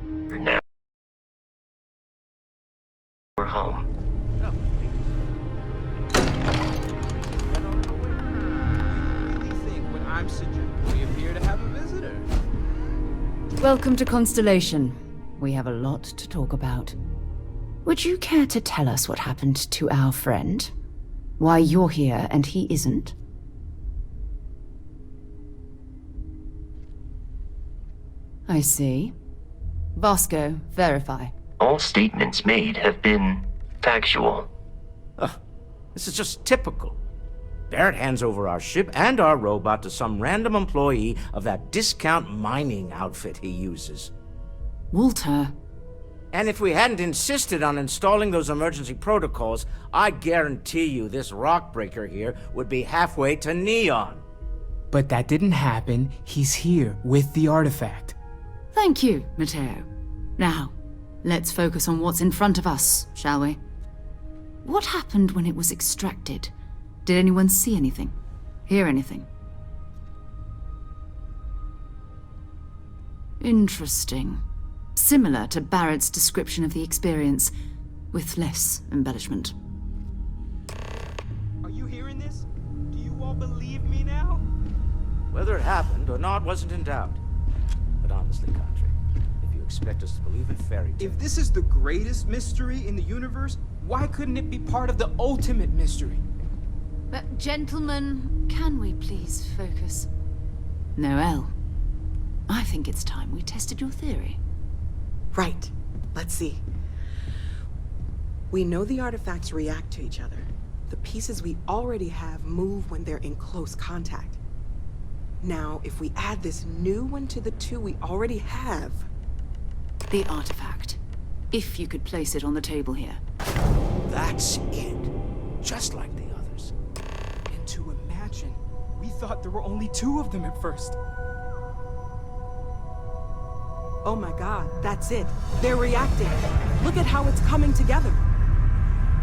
Now we're home. I'm suggesting we appear to have a visitor. Welcome to Constellation. We have a lot to talk about. Would you care to tell us what happened to our friend? Why you're here and he isn't? I see. Vasco, verify. All statements made have been factual. This is just typical. Barrett hands over our ship and our robot to some random employee of that discount mining outfit he uses. Walter. And if we hadn't insisted on installing those emergency protocols, I guarantee you this rock breaker here would be halfway to Neon. But that didn't happen. He's here with the artifact. Thank you, Matteo. Now, let's focus on what's in front of us, shall we? What happened when it was extracted? Did anyone see anything? Hear anything? Interesting. Similar to Barrett's description of the experience, with less embellishment. Are you hearing this? Do you all believe me now? Whether it happened or not wasn't in doubt. But honestly, Country, if you expect us to believe in fairy tales... If this is the greatest mystery in the universe, why couldn't it be part of the ultimate mystery? But gentlemen, can we please focus? Noelle, I think it's time we tested your theory. Right. Let's see. We know the artifacts react to each other. The pieces we already have move when they're in close contact. Now, if we add this new one to the two we already have... The artifact. If you could place it on the table here. That's it. Just like the others. And to imagine, we thought there were only 2 of them at first. Oh my god, that's it. They're reacting. Look at how it's coming together.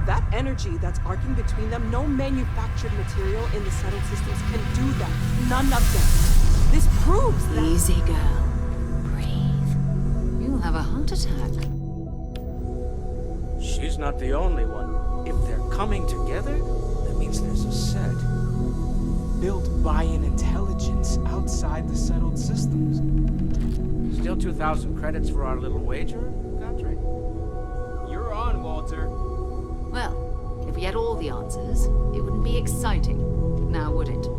That energy that's arcing between them, no manufactured material in the settled systems can do that. None of them. This proves that... Easy, girl. Breathe. You'll have a heart attack. She's not the only one. If they're coming together, that means there's a set. Built by an intelligence outside the settled systems. Still 2,000 credits for our little wager, Country? You're on, Walter. Well, if we had all the answers, it wouldn't be exciting. Now, would it?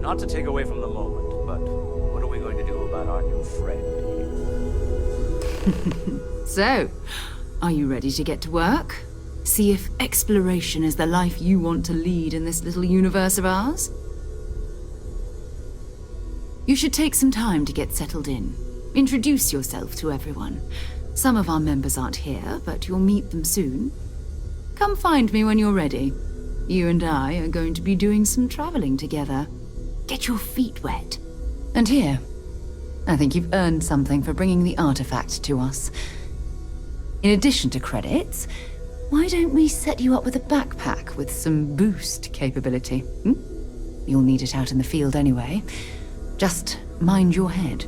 Not to take away from the moment, but what are we going to do about our new friend here? So, are you ready to get to work? See if exploration is the life you want to lead in this little universe of ours? You should take some time to get settled in. Introduce yourself to everyone. Some of our members aren't here, but you'll meet them soon. Come find me when you're ready. You and I are going to be doing some traveling together. Get your feet wet. And here, I think you've earned something for bringing the artifact to us. In addition to credits, why don't we set you up with a backpack with some boost capability? You'll need it out in the field anyway. Just mind your head.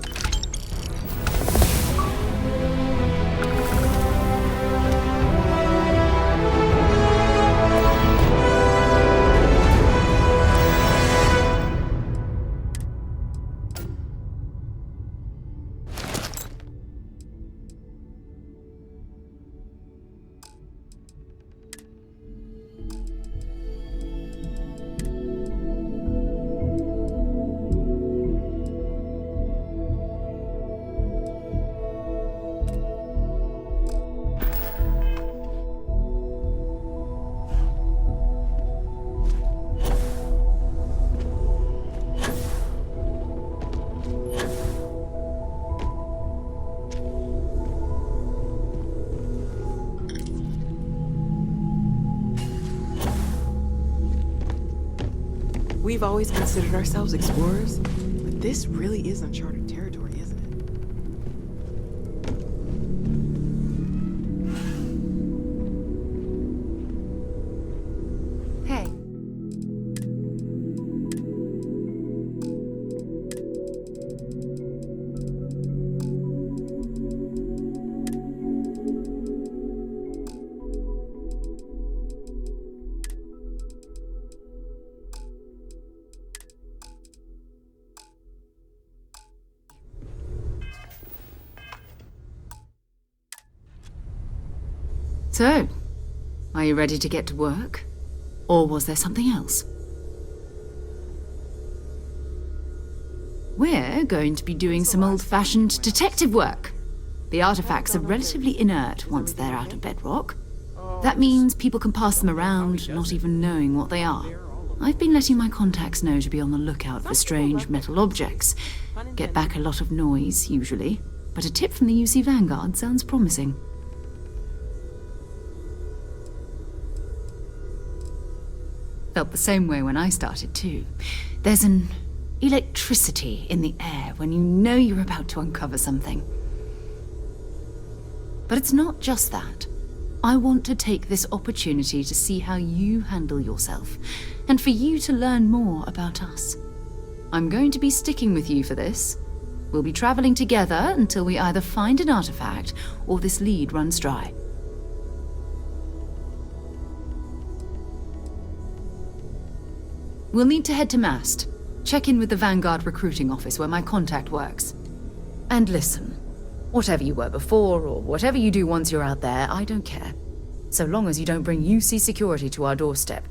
We've always considered ourselves explorers, but this really is uncharted territory, isn't it? Hey. So, are you ready to get to work? Or was there something else? We're going to be doing some old-fashioned detective work. The artifacts are relatively inert once they're out of bedrock. That means people can pass them around, not even knowing what they are. I've been letting my contacts know to be on the lookout for strange metal objects. Get back a lot of noise, usually, but a tip from the UC Vanguard sounds promising. Felt the same way when I started, too. There's an electricity in the air when you know you're about to uncover something. But it's not just that. I want to take this opportunity to see how you handle yourself, and for you to learn more about us. I'm going to be sticking with you for this. We'll be traveling together until we either find an artifact or this lead runs dry. We'll need to head to Mast. Check in with the Vanguard recruiting office where my contact works. And listen, whatever you were before, or whatever you do once you're out there, I don't care. So long as you don't bring UC security to our doorstep.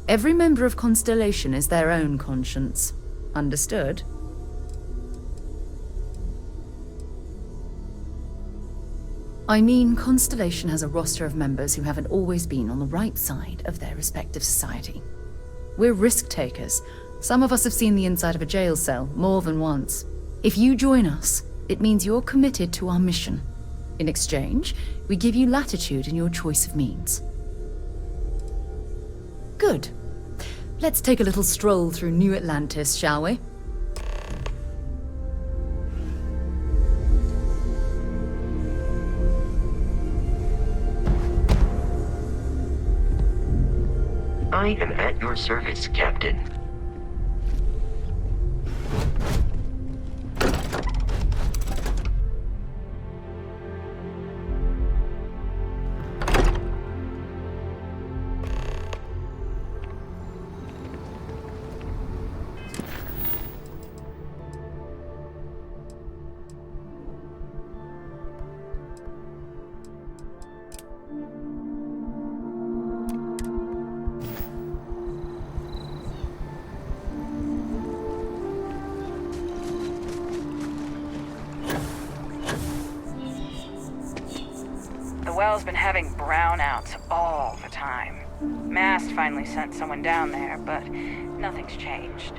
Every member of Constellation is their own conscience. Understood? I mean, Constellation has a roster of members who haven't always been on the right side of their respective society. We're risk-takers. Some of us have seen the inside of a jail cell more than once. If you join us, it means you're committed to our mission. In exchange, we give you latitude in your choice of means. Good. Let's take a little stroll through New Atlantis, shall we? I am at your service, Captain. The well's been having brownouts all the time. Mast finally sent someone down there, but nothing's changed.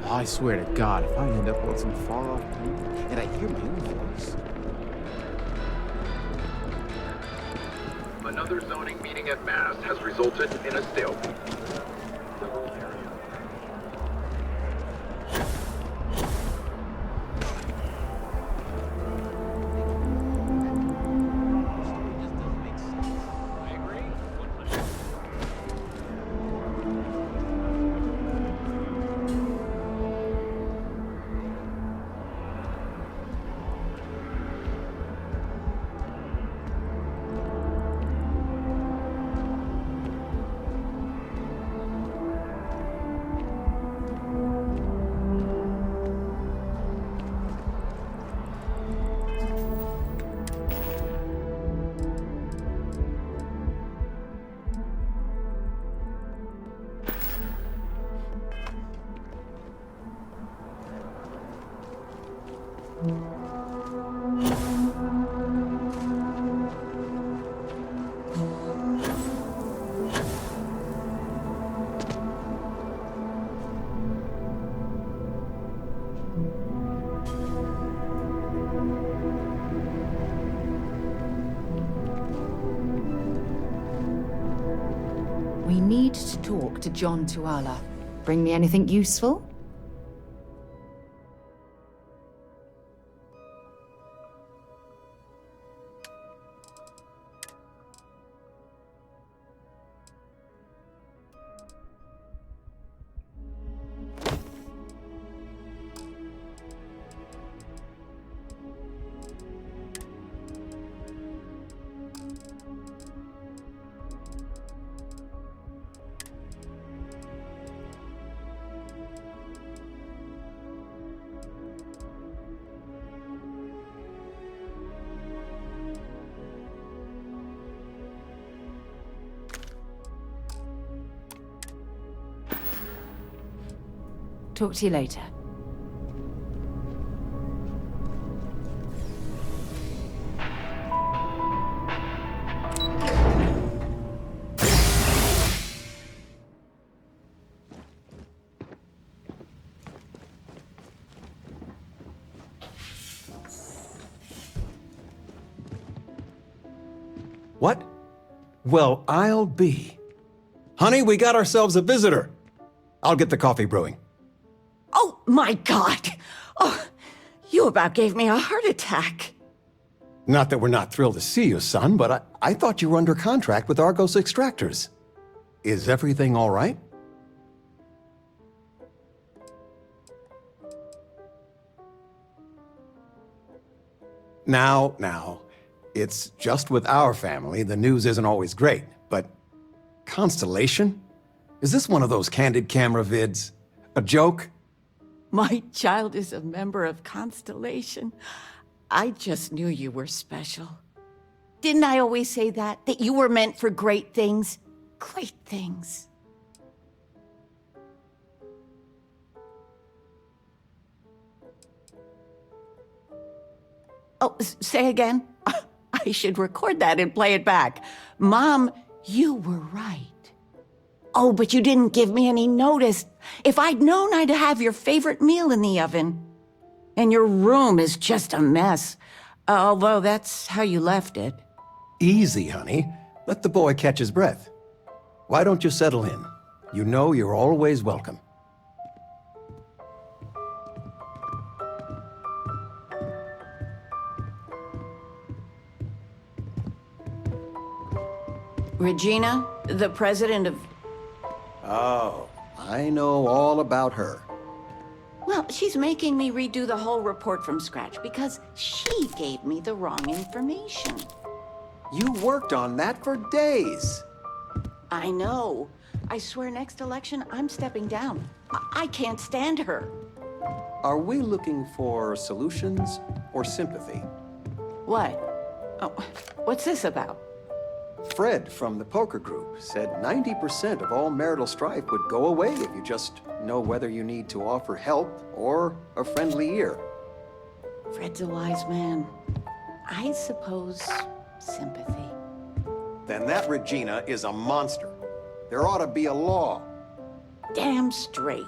I swear to God, if I end up on some far-off planet and I hear my own voice. Another zoning meeting at Mast has resulted in a stalemate. We need to talk to John Tuala. Bring me anything useful? Talk to you later. What? Well, I'll be. Honey, we got ourselves a visitor. I'll get the coffee brewing. Oh, my God! Oh, you about gave me a heart attack. Not that we're not thrilled to see you, son, but I thought you were under contract with Argos Extractors. Is everything all right? Now, it's just with our family, the news isn't always great, but Constellation? Is this one of those candid camera vids? A joke? My child is a member of Constellation. I just knew you were special. Didn't I always say that? That you were meant for great things? Great things. Oh, say again? I should record that and play it back. Mom, you were right. Oh, but you didn't give me any notice. If I'd known, I'd have your favorite meal in the oven. And your room is just a mess. Although that's how you left it. Easy, honey. Let the boy catch his breath. Why don't you settle in? You know you're always welcome. Regina, the president of... Oh, I know all about her. Well, she's making me redo the whole report from scratch because she gave me the wrong information. You worked on that for days. I know. I swear next election, I'm stepping down. I can't stand her. Are we looking for solutions or sympathy? What? Oh, what's this about? Fred from the poker group said 90% of all marital strife would go away if you just know whether you need to offer help or a friendly ear. Fred's a wise man. I suppose sympathy. Then that Regina is a monster. There ought to be a law. Damn straight.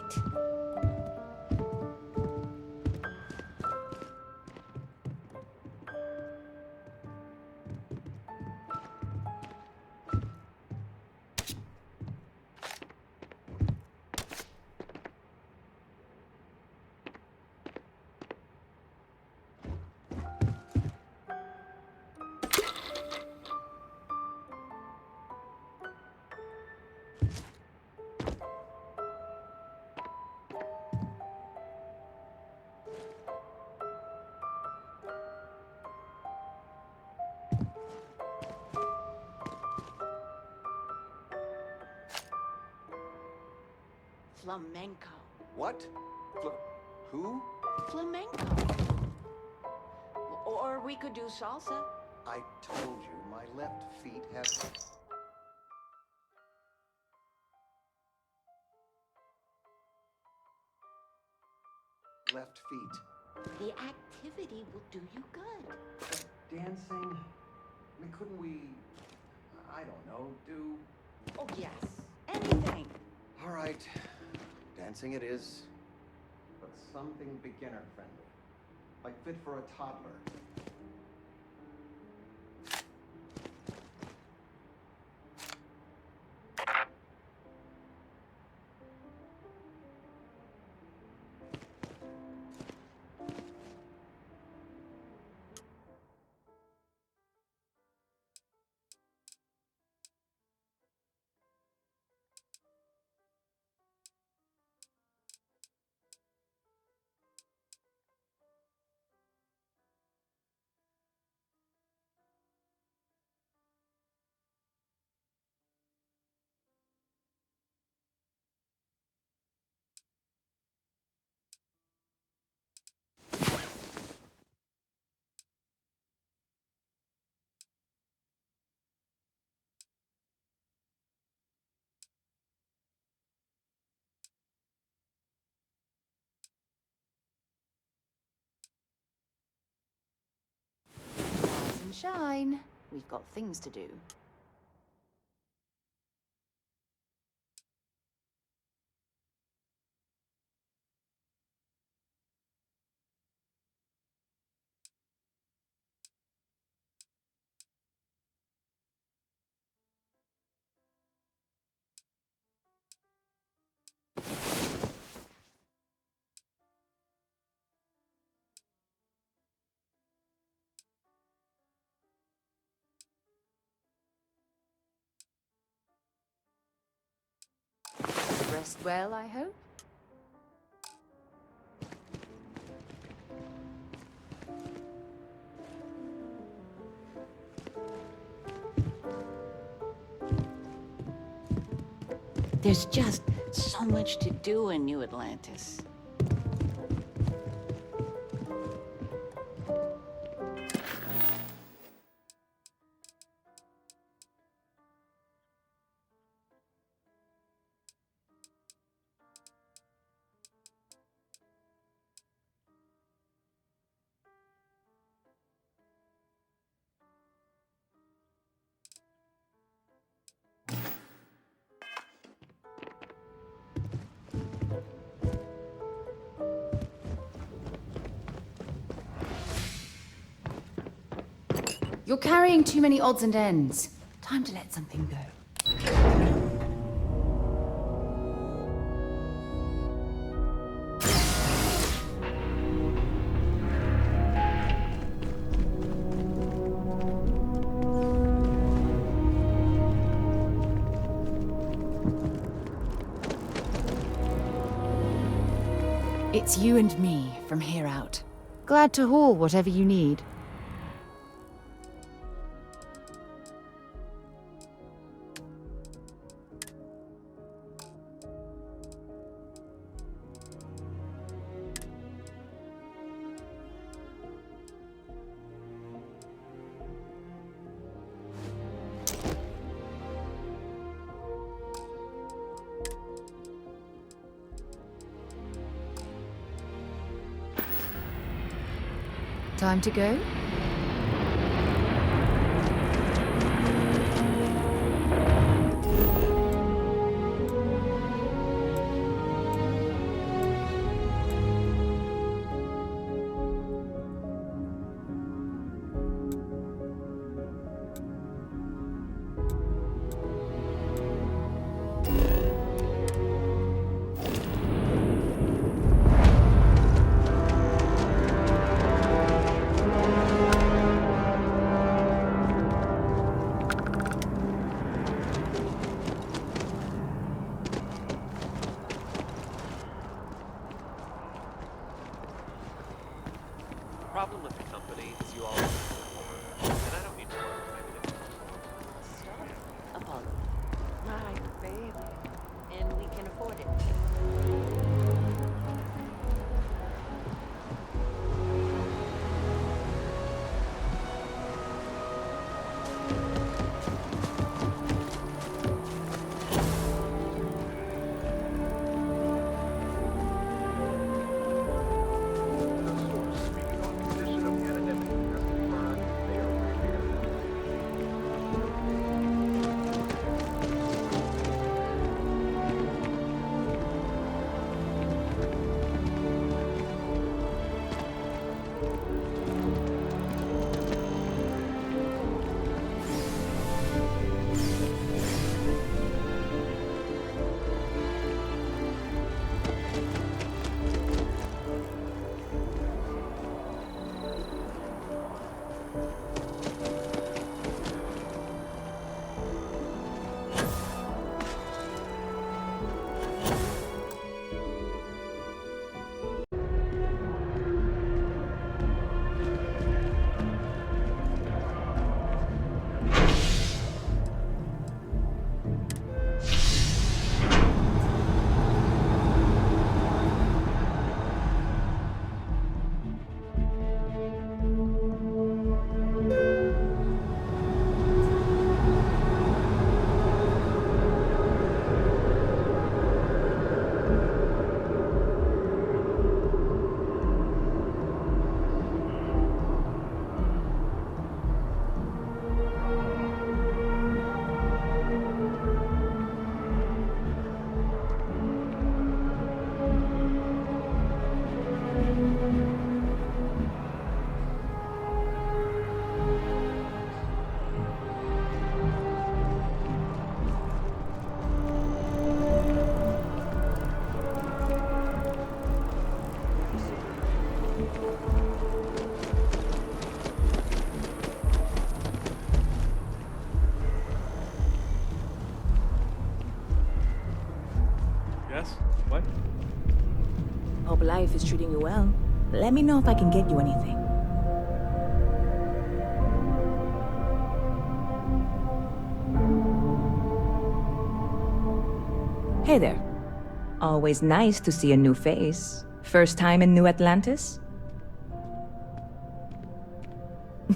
Flamenco. What? Who? Flamenco. Or we could do salsa. I told you, my left feet have... Left feet. The activity will do you good. Dancing? I mean, couldn't we... I don't know, do... Oh, yes. Anything. All right. Dancing it is. But something beginner-friendly. Like fit for a toddler. shine. We've got things to do. Rest well, I hope? There's just so much to do in New Atlantis. You're carrying too many odds and ends. Time to let something go. It's you and me from here out. Glad to haul whatever you need. Time to go? Problem with the company is you all and I don't need to work. Apollo. My baby. And we can afford it. What? Hope life is treating you well. Let me know if I can get you anything. Hey there. Always nice to see a new face. First time in New Atlantis?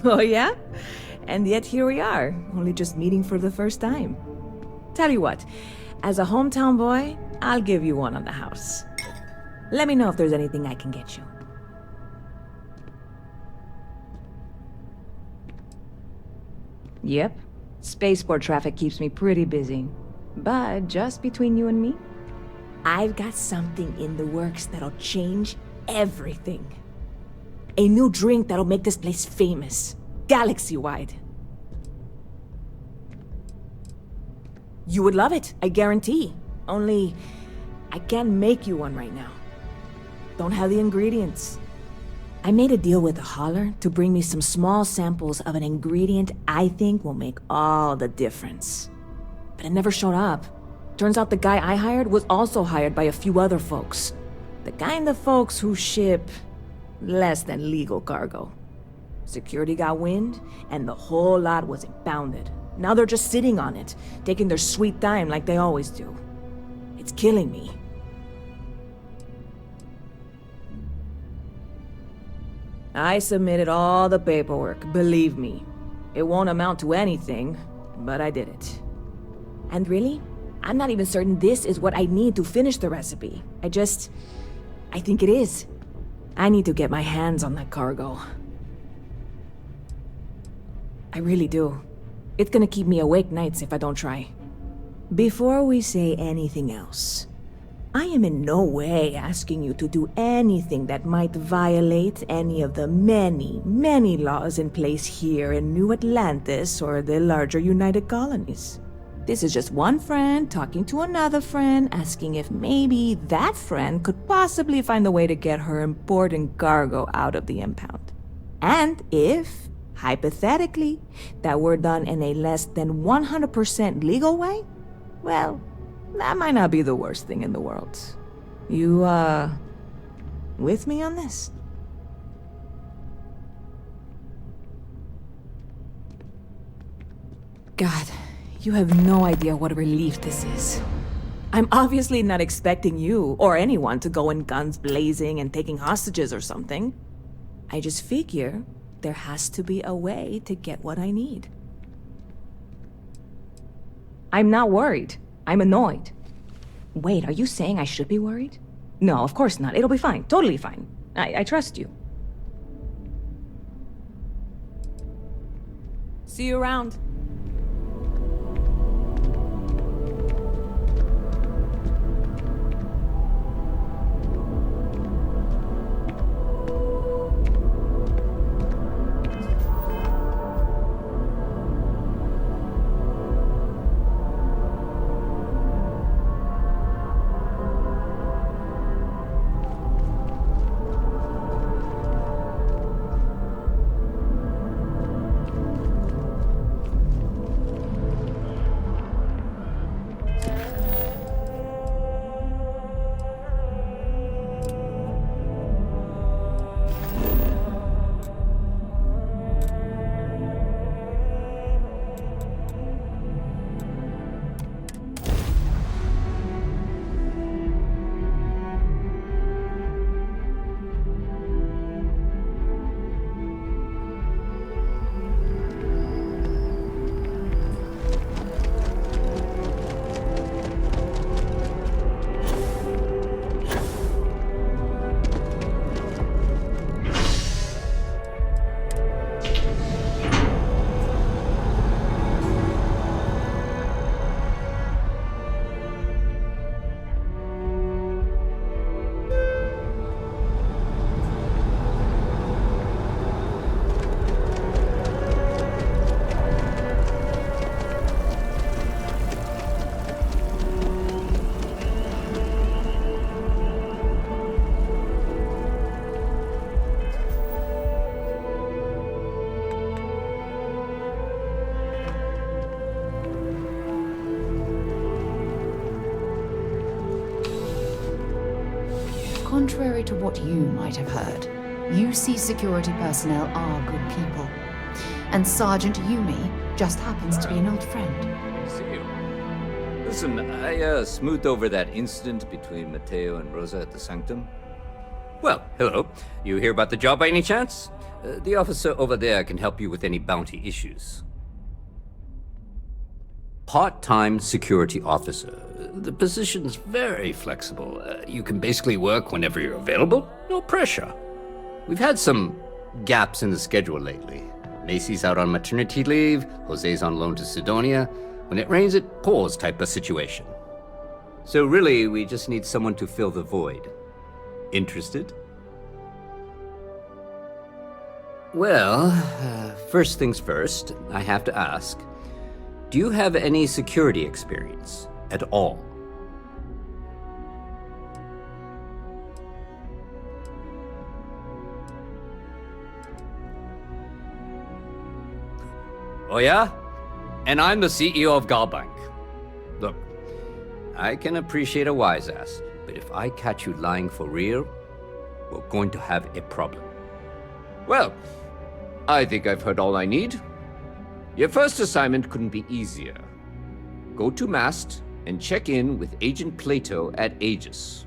Oh yeah? And yet here we are, only just meeting for the first time. Tell you what, as a hometown boy, I'll give you one on the house. Let me know if there's anything I can get you. Yep, spaceport traffic keeps me pretty busy. But just between you and me, I've got something in the works that'll change everything. A new drink that'll make this place famous, galaxy-wide. You would love it, I guarantee. Only, I can't make you one right now. Don't have the ingredients. I made a deal with a hauler to bring me some small samples of an ingredient I think will make all the difference. But it never showed up. Turns out the guy I hired was also hired by a few other folks. The kind of folks who ship less than legal cargo. Security got wind, and the whole lot was impounded. Now they're just sitting on it, taking their sweet time like they always do. It's killing me. I submitted all the paperwork, believe me. It won't amount to anything, but I did it. And really, I'm not even certain this is what I need to finish the recipe. I think it is. I need to get my hands on that cargo. I really do. It's gonna keep me awake nights if I don't try. Before we say anything else, I am in no way asking you to do anything that might violate any of the many, many laws in place here in New Atlantis or the larger United Colonies. This is just one friend talking to another friend, asking if maybe that friend could possibly find a way to get her important cargo out of the impound. And if, hypothetically, that were done in a less than 100% legal way, well, that might not be the worst thing in the world. You, with me on this? God, you have no idea what a relief this is. I'm obviously not expecting you or anyone to go in guns blazing and taking hostages or something. I just figure there has to be a way to get what I need. I'm not worried. I'm annoyed. Wait, are you saying I should be worried? No, of course not. It'll be fine. Totally fine. I trust you. See you around. contrary to what you might have heard, UC security personnel are good people. And Sergeant Yumi just happens to be an old friend. See you. Listen, I smoothed over that incident between Matteo and Rosa at the Sanctum. Well, hello. You hear about the job by any chance? The officer over there can help you with any bounty issues. Part-time security officer. The position's very flexible. You can basically work whenever you're available. No pressure. We've had some gaps in the schedule lately. Macy's out on maternity leave, Jose's on loan to Sidonia. When it rains, it pours type of situation. So really, we just need someone to fill the void. Interested? Well, first things first, I have to ask, do you have any security experience at all? Oh yeah? And I'm the CEO of Galbank. Look, I can appreciate a wise ass, but if I catch you lying for real, we're going to have a problem. Well, I think I've heard all I need. Your first assignment couldn't be easier. Go to Mast and check in with Agent Plato at Aegis.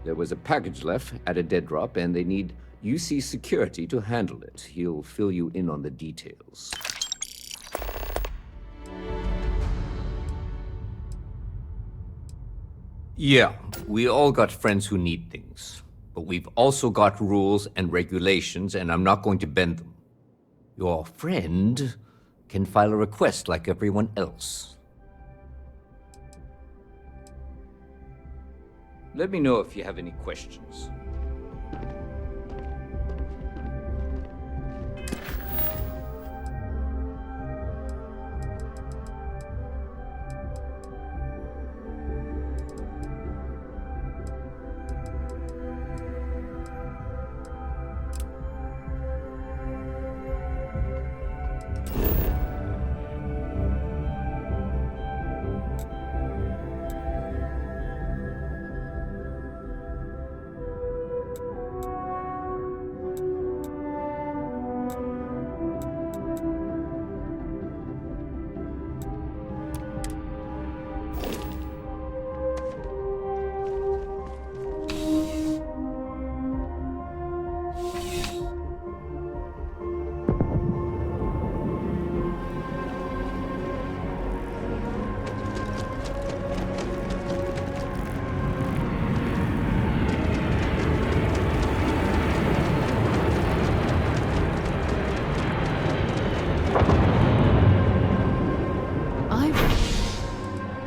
There was a package left at a dead drop, and they need UC security to handle it. He'll fill you in on the details. Yeah, we all got friends who need things. But we've also got rules and regulations, and I'm not going to bend them. Your friend can file a request like everyone else. Let me know if you have any questions.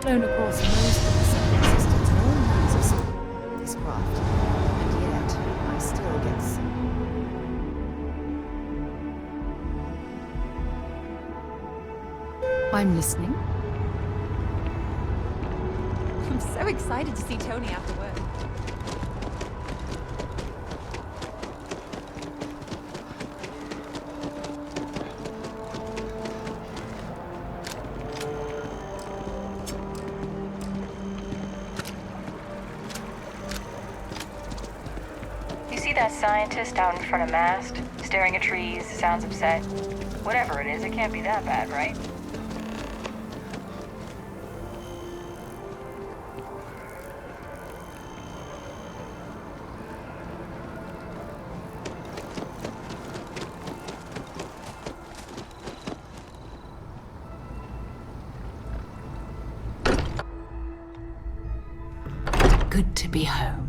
Flown across most of the sun systems and all manners of this craft, and yet I still get sick. I'm listening. I'm so excited to see Tony after work. That scientist out in front of Mast, staring at trees, sounds upset. Whatever it is, it can't be that bad, right? Good to be home.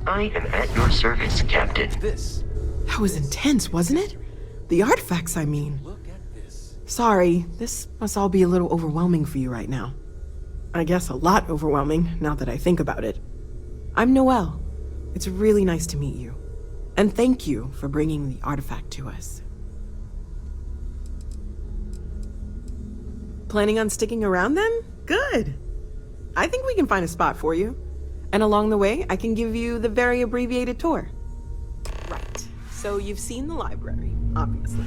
I am at your service, Captain. That was intense, wasn't it? The artifacts, I mean. Sorry, this must all be a little overwhelming for you right now. I guess a lot overwhelming, now that I think about it. I'm Noelle. It's really nice to meet you. And thank you for bringing the artifact to us. Planning on sticking around then? Good. I think we can find a spot for you. And along the way, I can give you the very abbreviated tour. Right. So you've seen the library, obviously.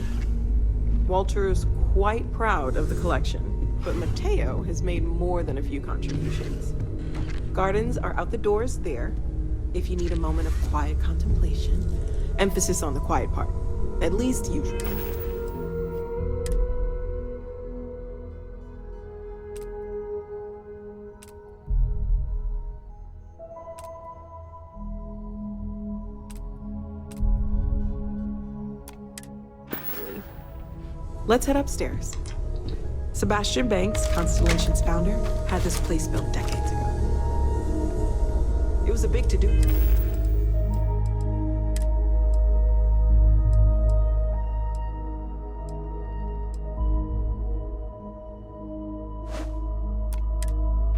Walter's quite proud of the collection, but Matteo has made more than a few contributions. Gardens are out the doors there, if you need a moment of quiet contemplation. Emphasis on the quiet part, at least usually. Let's head upstairs. Sebastian Banks, Constellation's founder, had this place built decades ago. It was a big to-do.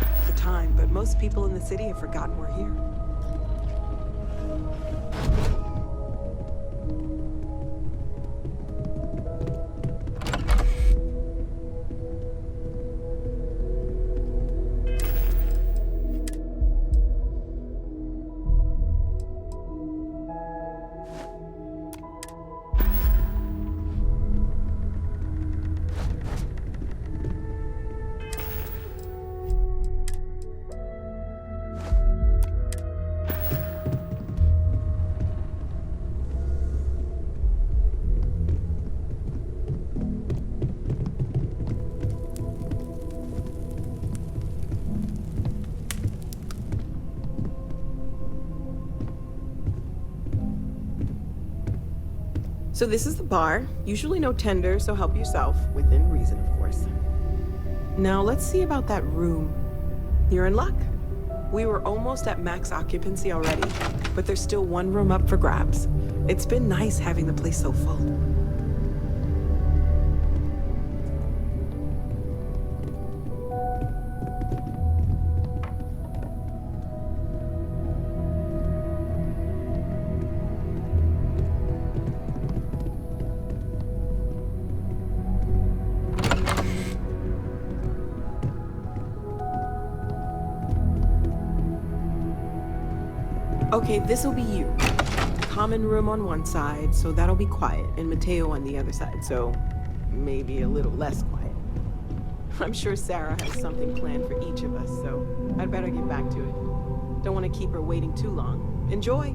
At the time, but most people in the city have forgotten we're here. So this is the bar. Usually no tender, so help yourself, within reason, of course. Now let's see about that room. You're in luck. We were almost at max occupancy already, but there's still one room up for grabs. It's been nice having the place so full. Okay, this'll be you. Common room on one side, so that'll be quiet, and Mateo on the other side, so maybe a little less quiet. I'm sure Sarah has something planned for each of us, so I'd better get back to it. Don't want to keep her waiting too long. Enjoy!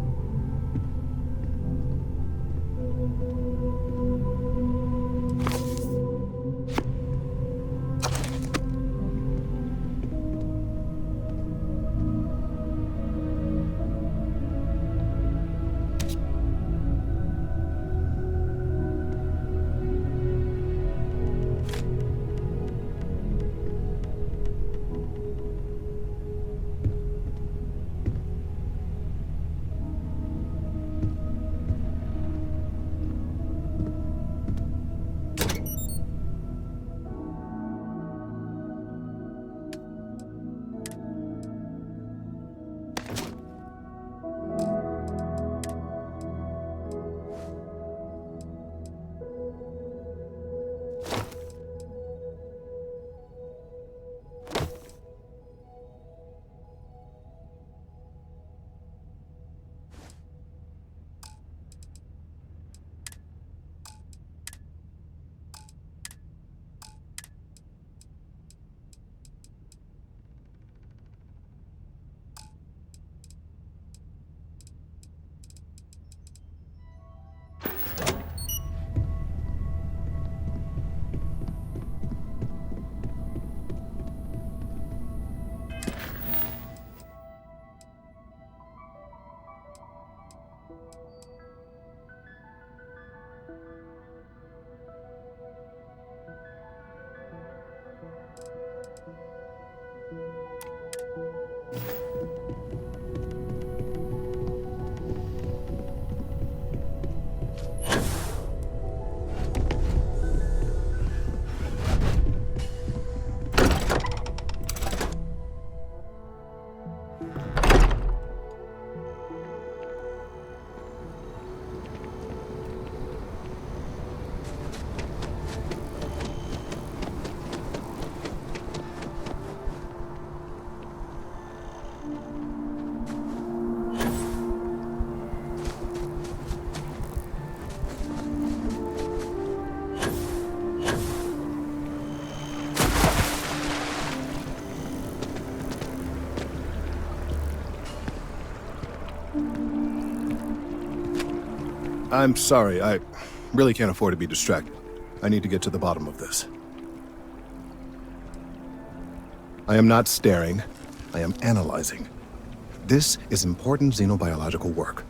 I'm sorry, I really can't afford to be distracted. I need to get to the bottom of this. I am not staring, I am analyzing. This is important xenobiological work.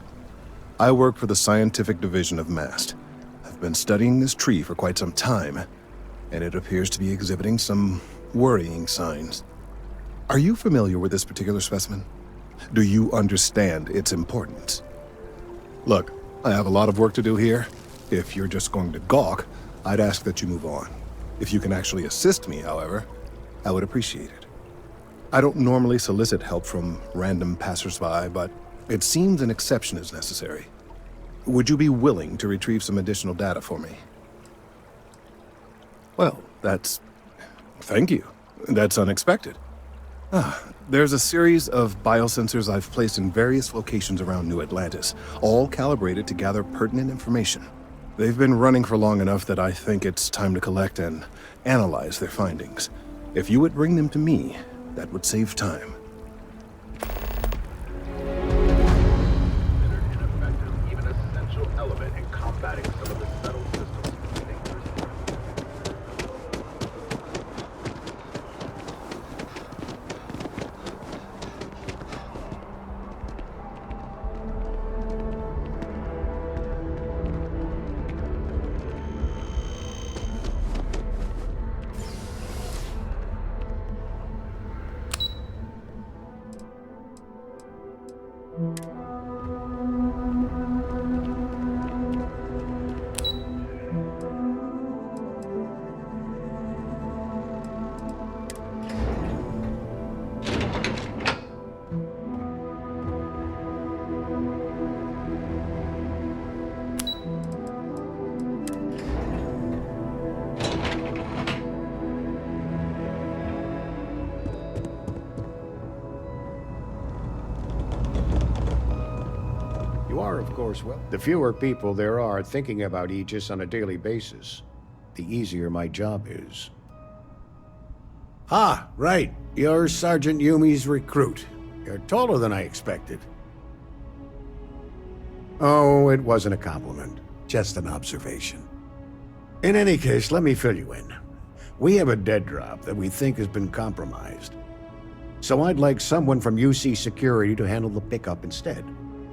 I work for the scientific division of MAST. I've been studying this tree for quite some time, and it appears to be exhibiting some worrying signs. Are you familiar with this particular specimen? Do you understand its importance? Look, I have a lot of work to do here. If you're just going to gawk, I'd ask that you move on. If you can actually assist me, however, I would appreciate it. I don't normally solicit help from random passersby, but it seems an exception is necessary. Would you be willing to retrieve some additional data for me? Well, thank you. That's unexpected. There's a series of biosensors I've placed in various locations around New Atlantis, all calibrated to gather pertinent information. They've been running for long enough that I think it's time to collect and analyze their findings. If you would bring them to me, that would save time. Considered ineffective, even essential element in combating some of the settled systems. You are, of course, well, the fewer people there are thinking about Aegis on a daily basis, the easier my job is. Ah, right. You're Sergeant Yumi's recruit. You're taller than I expected. Oh, it wasn't a compliment. Just an observation. In any case, let me fill you in. We have a dead drop that we think has been compromised. So I'd like someone from UC Security to handle the pickup instead.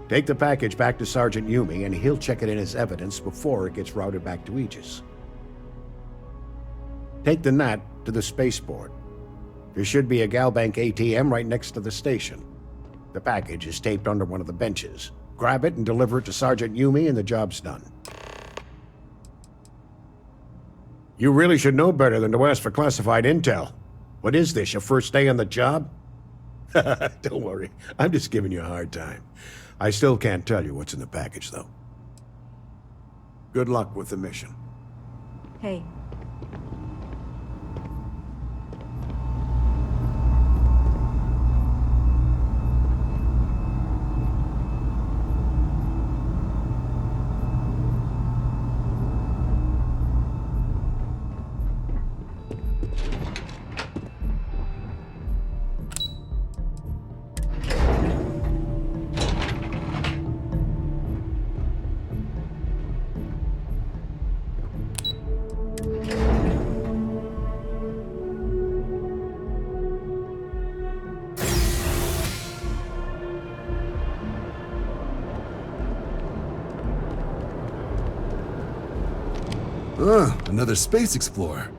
Take the package back to Sergeant Yumi, and he'll check it in as evidence before it gets routed back to Aegis. Take the Nat to the spaceport. There should be a Galbank ATM right next to the station. The package is taped under one of the benches. Grab it and deliver it to Sergeant Yumi, and the job's done. You really should know better than to ask for classified intel. What is this, your first day on the job? Don't worry, I'm just giving you a hard time. I still can't tell you what's in the package, though. Good luck with the mission. Hey. Another space explorer.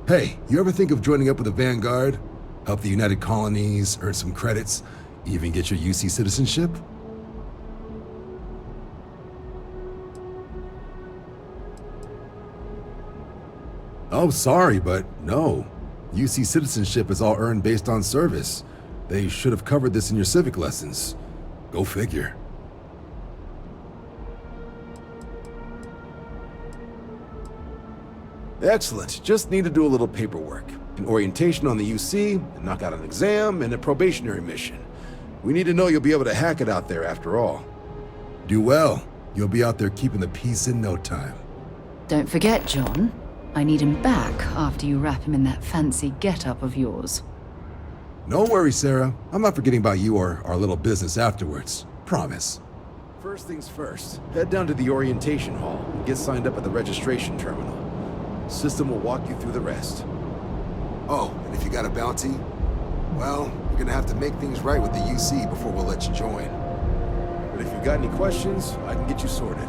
Hey, you ever think of joining up with the Vanguard? Help the United Colonies, earn some credits, even get your UC citizenship? Oh, sorry, but no. UC citizenship is all earned based on service. They should have covered this in your civic lessons. Go figure. Excellent. Just need to do a little paperwork. An orientation on the UC, knock out an exam, and a probationary mission. We need to know you'll be able to hack it out there after all. Do well. You'll be out there keeping the peace in no time. Don't forget, John. I need him back after you wrap him in that fancy get-up of yours. No worries, Sarah. I'm not forgetting about you or our little business afterwards. Promise. First things first, head down to the orientation hall and get signed up at the registration terminal. System will walk you through the rest. Oh, and if you got a bounty, well, you're gonna have to make things right with the UC before we'll let you join. But if you've got any questions, I can get you sorted.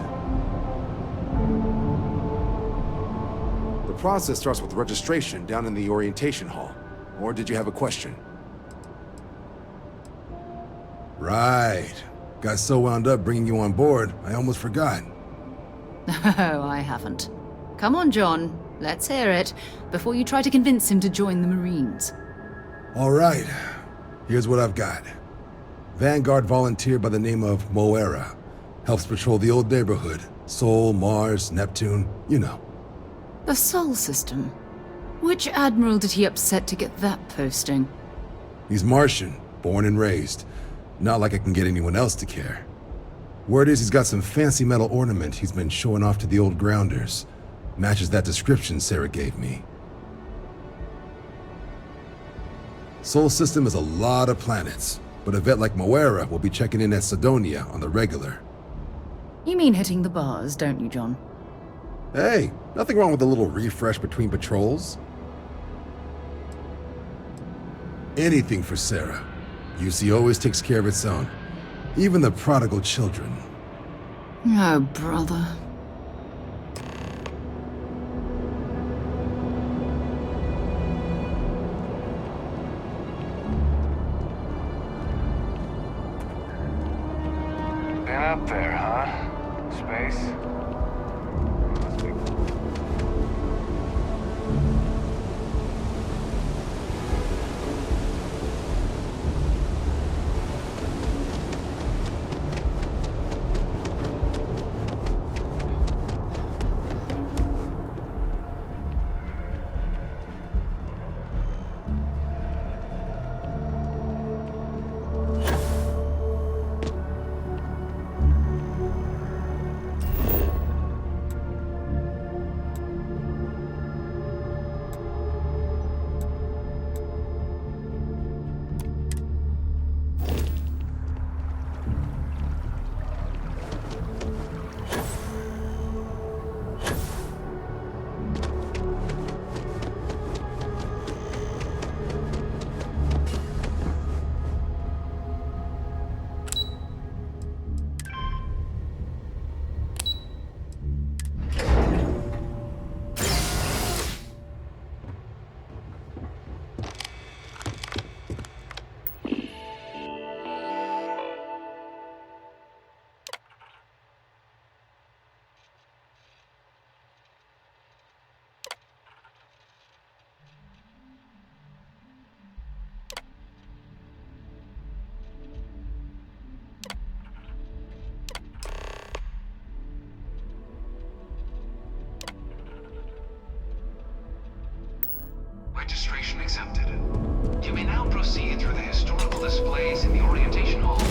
The process starts with registration down in the orientation hall. Or did you have a question? Right. Got so wound up bringing you on board, I almost forgot. Oh, I haven't. Come on, John. Let's hear it, before you try to convince him to join the Marines. All right. Here's what I've got. Vanguard volunteer by the name of Moira. Helps patrol the old neighborhood. Sol, Mars, Neptune, you know. The Sol system? Which admiral did he upset to get that posting? He's Martian, born and raised. Not like I can get anyone else to care. Word is he's got some fancy metal ornament he's been showing off to the old grounders. Matches that description Sarah gave me. Sol system is a lot of planets, but a vet like Moira will be checking in at Sidonia on the regular. You mean hitting the bars, don't you, John? Hey, nothing wrong with a little refresh between patrols. Anything for Sarah. UC always takes care of its own. Even the prodigal children. Oh, brother. Been up there, huh? Space? Must be. Registration accepted. You may now proceed through the historical displays in the orientation hall,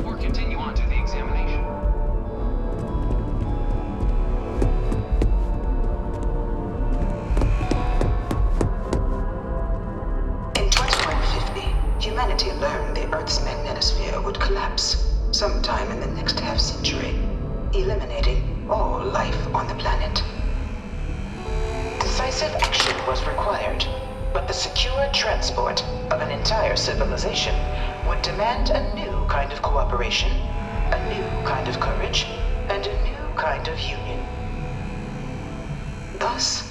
or continue on to the examination. In 2150, humanity learned the Earth's magnetosphere would collapse sometime in the next half-century, eliminating all life on the planet. Decisive action was required, but the secure transport of an entire civilization would demand a new kind of cooperation, a new kind of courage, and a new kind of union. Thus,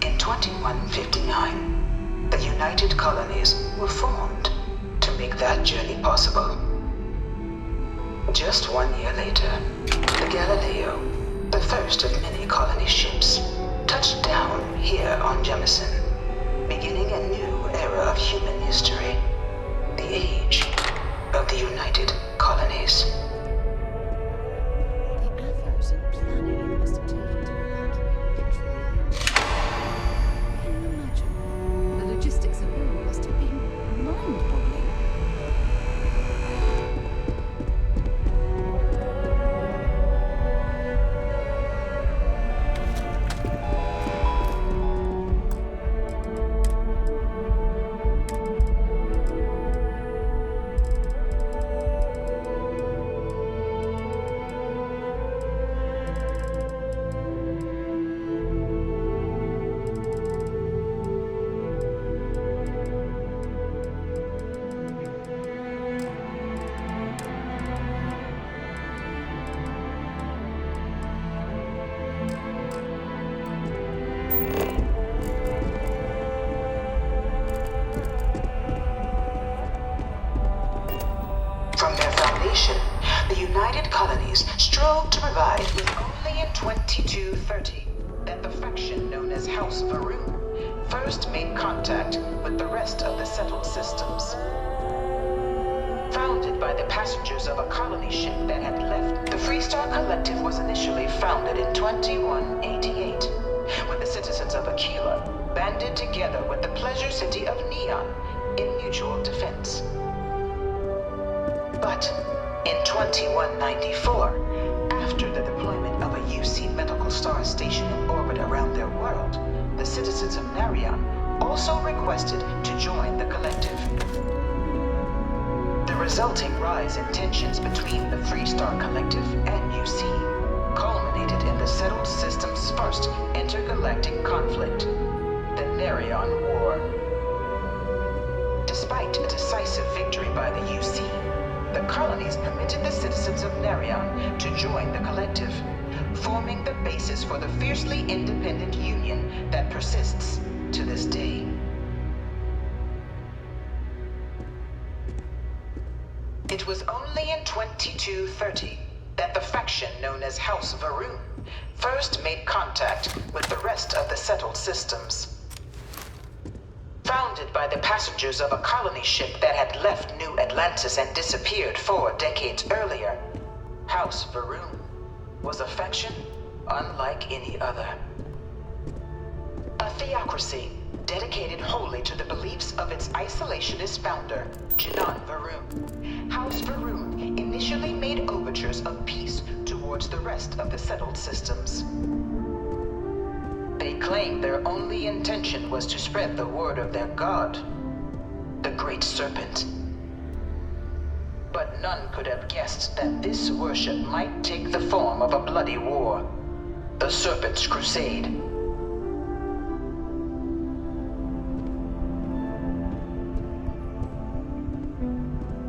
in 2159, the United Colonies were formed to make that journey possible. Just 1 year later, the Galileo, the first of many colony ships, touched down here on Jemison, beginning a new era of human history, the age of the United Colonies. The logistics of it all must have been mind-boggling. foundation, the United Colonies strove to provide. It was only in 2230 that the faction known as House Varun first made contact with the rest of the settled systems. Founded by the passengers of a colony ship that had left, the Freestar Collective was initially founded in 2188, when the citizens of Aquila banded together with the pleasure city of Neon in mutual defense. But in 2194, after the deployment of a UC medical star station in orbit around their world, the citizens of Narion also requested to join the collective. The resulting rise in tensions between the Freestar Collective and UC culminated in the settled system's first intergalactic conflict, the Narion War. Despite a decisive victory by the UC, the colonies permitted the citizens of Narion to join the collective, forming the basis for the fiercely independent union that persists to this day. It was only in 2230 that the faction known as House Varun first made contact with the rest of the settled systems. Founded by the passengers of a colony ship that had left New Atlantis and disappeared 4 decades earlier, House Varun was a faction unlike any other. A theocracy dedicated wholly to the beliefs of its isolationist founder, Jinan Varun. House Varun initially made overtures of peace towards the rest of the settled systems. They claimed their only intention was to spread the word of their god, the Great Serpent. But none could have guessed that this worship might take the form of a bloody war, the Serpent's Crusade.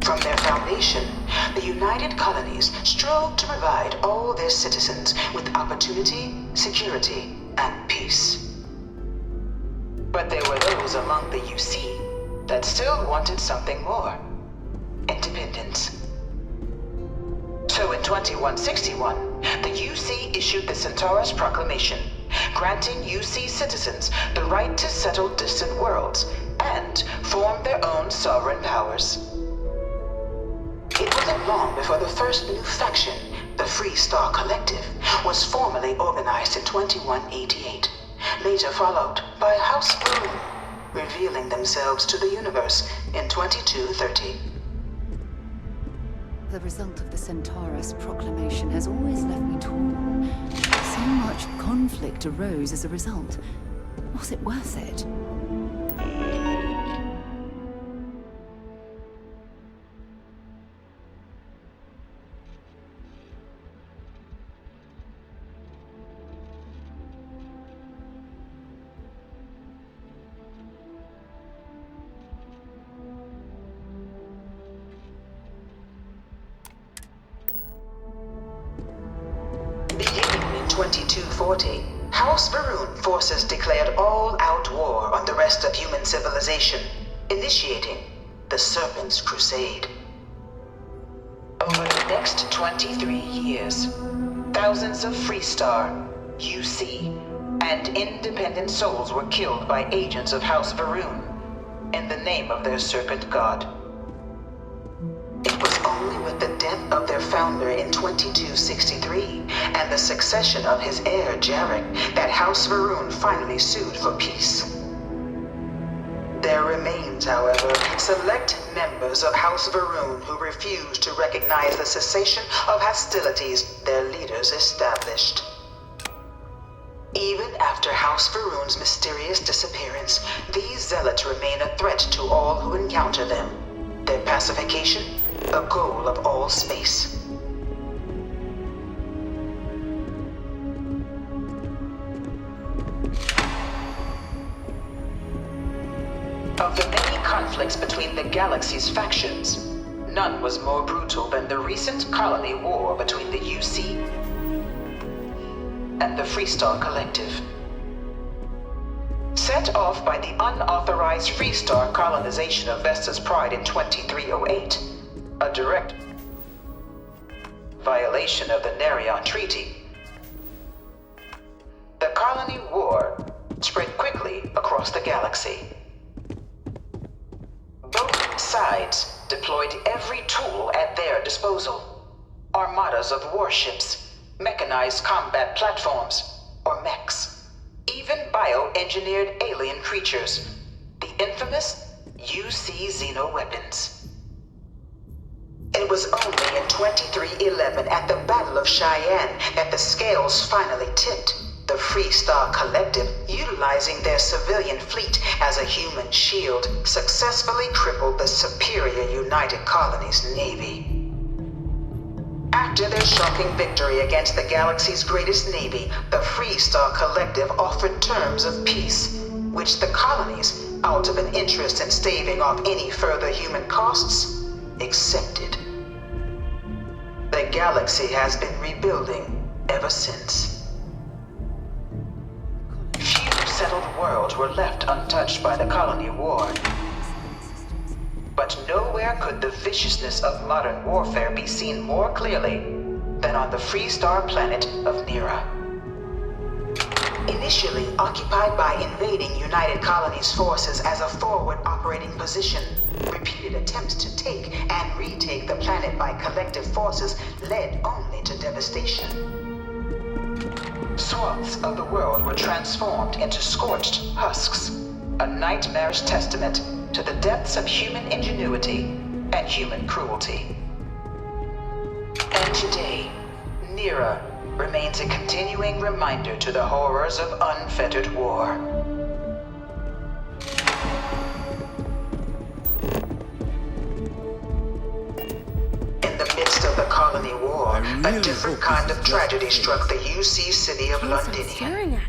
From their foundation, the United Colonies strove to provide all their citizens with opportunity, security, and peace. But there were those among the UC that still wanted something more: independence. So in 2161, the UC issued the Centaurus Proclamation, granting UC citizens the right to settle distant worlds and form their own sovereign powers. It wasn't long before the first new faction, the Freestar Collective, was formally organized in 2188, later followed by House Varun, revealing themselves to the universe in 2230. The result of the Centaurus Proclamation has always left me torn. So much conflict arose as a result. Was it worth it? Beginning in 2240, House Varun forces declared all-out war on the rest of human civilization, initiating the Serpent's Crusade. Over the next 23 years, thousands of Freestar, UC, and independent souls were killed by agents of House Varun in the name of their serpent god. It was only with the death of their founder in 2263 and the succession of his heir, Jarek, that House Varun finally sued for peace. There remains, however, select members of House Varun who refuse to recognize the cessation of hostilities their leaders established. Even after House Varun's mysterious disappearance, these zealots remain a threat to all who encounter them. Their pacification, a goal of all space. Of the many conflicts between the galaxy's factions, none was more brutal than the recent colony war between the UC and the Freestar Collective. Set off by the unauthorized Freestar colonization of Vesta's Pride in 2308, a direct violation of the Nerion Treaty. The colony war spread quickly across the galaxy. Both sides deployed every tool at their disposal. Armadas of warships, mechanized combat platforms, or mechs. Even bioengineered alien creatures. The infamous UC xeno-weapons. It was only in 2311 at the Battle of Cheyenne that the scales finally tipped. The Freestar Collective, utilizing their civilian fleet as a human shield, successfully crippled the superior United Colonies Navy. After their shocking victory against the galaxy's greatest navy, the Freestar Collective offered terms of peace, which the colonies, out of an interest in staving off any further human costs, accepted. The galaxy has been rebuilding ever since. Few settled worlds were left untouched by the colony war. But nowhere could the viciousness of modern warfare be seen more clearly than on the Freestar planet of Nera. Initially occupied by invading United Colonies forces as a forward operating position, repeated attempts to take and retake the planet by collective forces led only to devastation. Swaths of the world were transformed into scorched husks, a nightmarish testament to the depths of human ingenuity and human cruelty. And today, Nera remains a continuing reminder to the horrors of unfettered war. In the midst of the colony war, a different kind of tragedy struck the UC city of Londinium.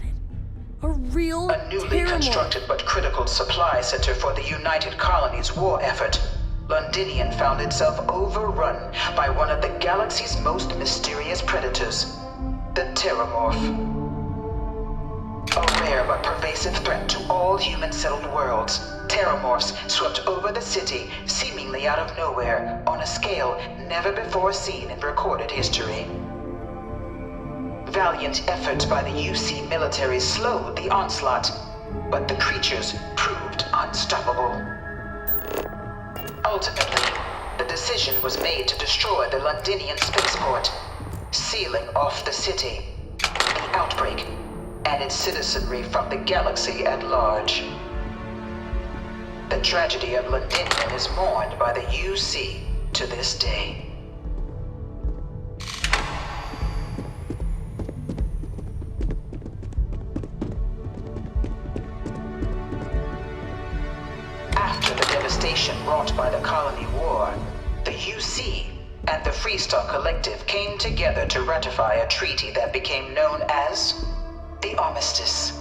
A newly constructed but critical supply center for the United Colonies war effort, Londinium found itself overrun by one of the galaxy's most mysterious predators, the Terramorph. A rare but pervasive threat to all human-settled worlds, Terramorphs swept over the city seemingly out of nowhere on a scale never before seen in recorded history. Valiant efforts by the UC military slowed the onslaught, but the creatures proved unstoppable. Ultimately, the decision was made to destroy the Londinian spaceport, sealing off the city, the outbreak, and its citizenry from the galaxy at large. The tragedy of Londinium is mourned by the UC to this day. After the devastation wrought by the colony war, the UC and the Freestar Collective came together to ratify a treaty that became known as the Armistice.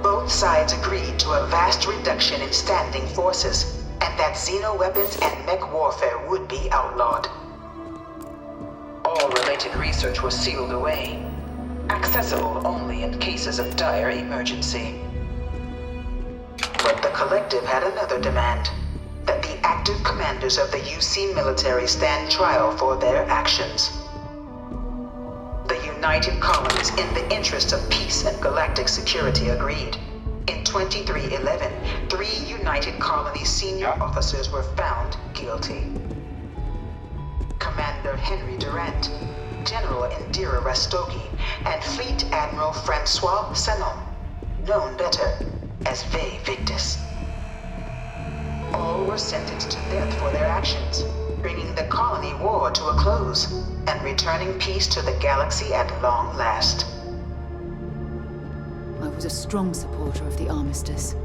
Both sides agreed to a vast reduction in standing forces, and that xeno-weapons and mech warfare would be outlawed. All related research was sealed away, accessible only in cases of dire emergency. But the Collective had another demand, that the active commanders of the UC military stand trial for their actions. The United Colonies, in the interest of peace and galactic security, agreed. In 2311, 3 United Colonies senior officers were found guilty. Commander Henry Durant, General Indira Rastogi, and Fleet Admiral Francois Sanon, known better as Ve Victus. All were sentenced to death for their actions, bringing the colony war to a close and returning peace to the galaxy at long last. I was a strong supporter of the Armistice.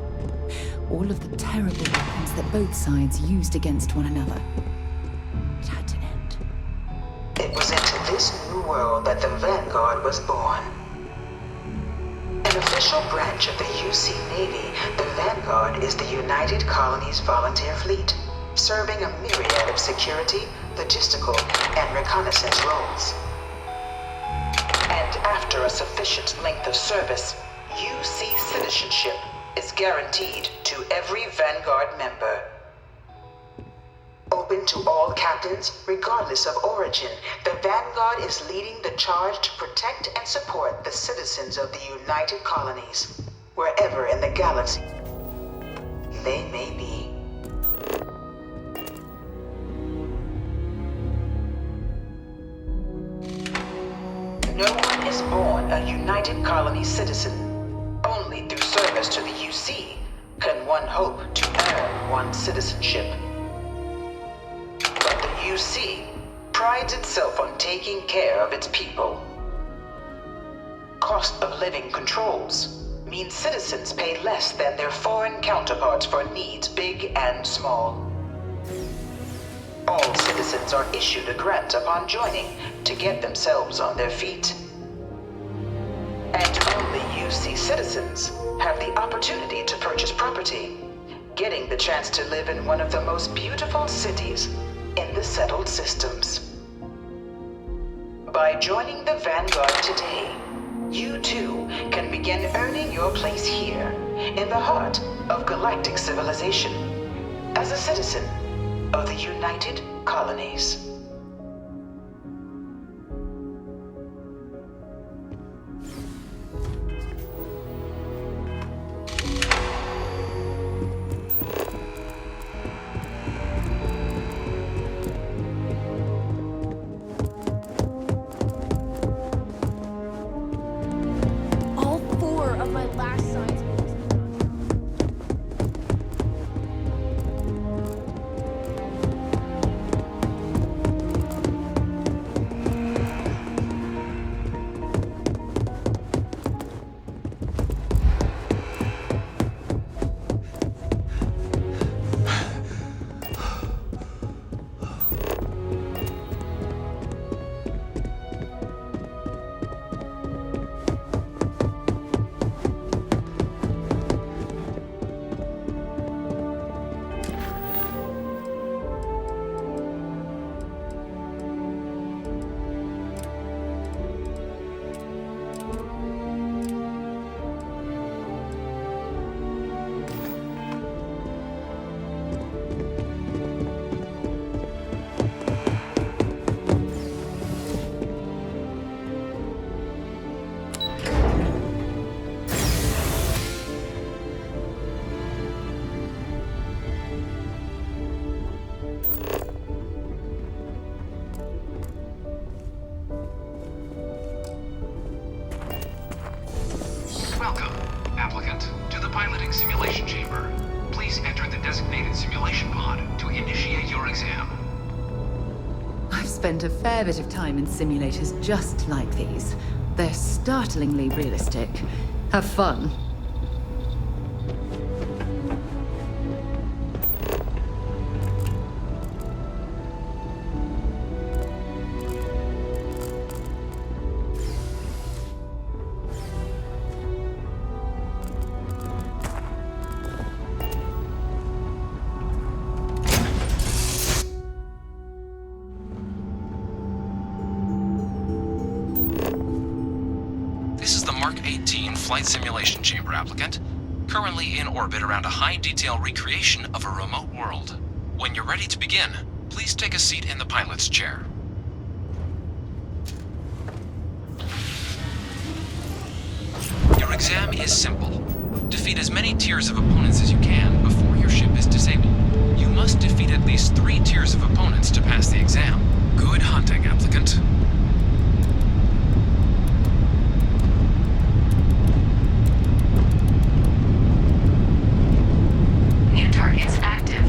All of the terrible weapons that both sides used against one another. It had to end. It was into this new world that the Vanguard was born. An official branch of the UC Navy, the Vanguard is the United Colonies Volunteer Fleet, serving a myriad of security, logistical, and reconnaissance roles. And after a sufficient length of service, UC citizenship is guaranteed to every Vanguard member. open to all captains, regardless of origin. The Vanguard is leading the charge to protect and support the citizens of the United Colonies, wherever in the galaxy they may be. No one is born a United Colony citizen. Only through service to the UC can one hope to earn one's citizenship. But the UC prides itself on taking care of its people. Cost of living controls mean citizens pay less than their foreign counterparts for needs big and small. All citizens are issued a grant upon joining to get themselves on their feet. And only UC citizens have the opportunity to purchase property, getting the chance to live in one of the most beautiful cities in the settled systems. By joining the Vanguard today, you too can begin earning your place here, in the heart of galactic civilization, as a citizen of the United Colonies. All 4 of my last science books. Welcome, applicant, to the piloting simulation chamber. Please enter the designated simulation pod to initiate your exam. I've spent a fair bit of time in simulators just like these. They're startlingly realistic. Have fun. This is the Mark 18 Flight Simulation Chamber, applicant. Currently in orbit around a high-detail recreation of a remote world. When you're ready to begin, please take a seat in the pilot's chair. Your exam is simple. Defeat as many tiers of opponents as you can before your ship is disabled. You must defeat at least 3 tiers of opponents to pass the exam. Good hunting, applicant. New targets active.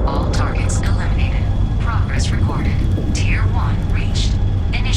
All targets eliminated. Progress recorded. Tier 1 reached. Initiate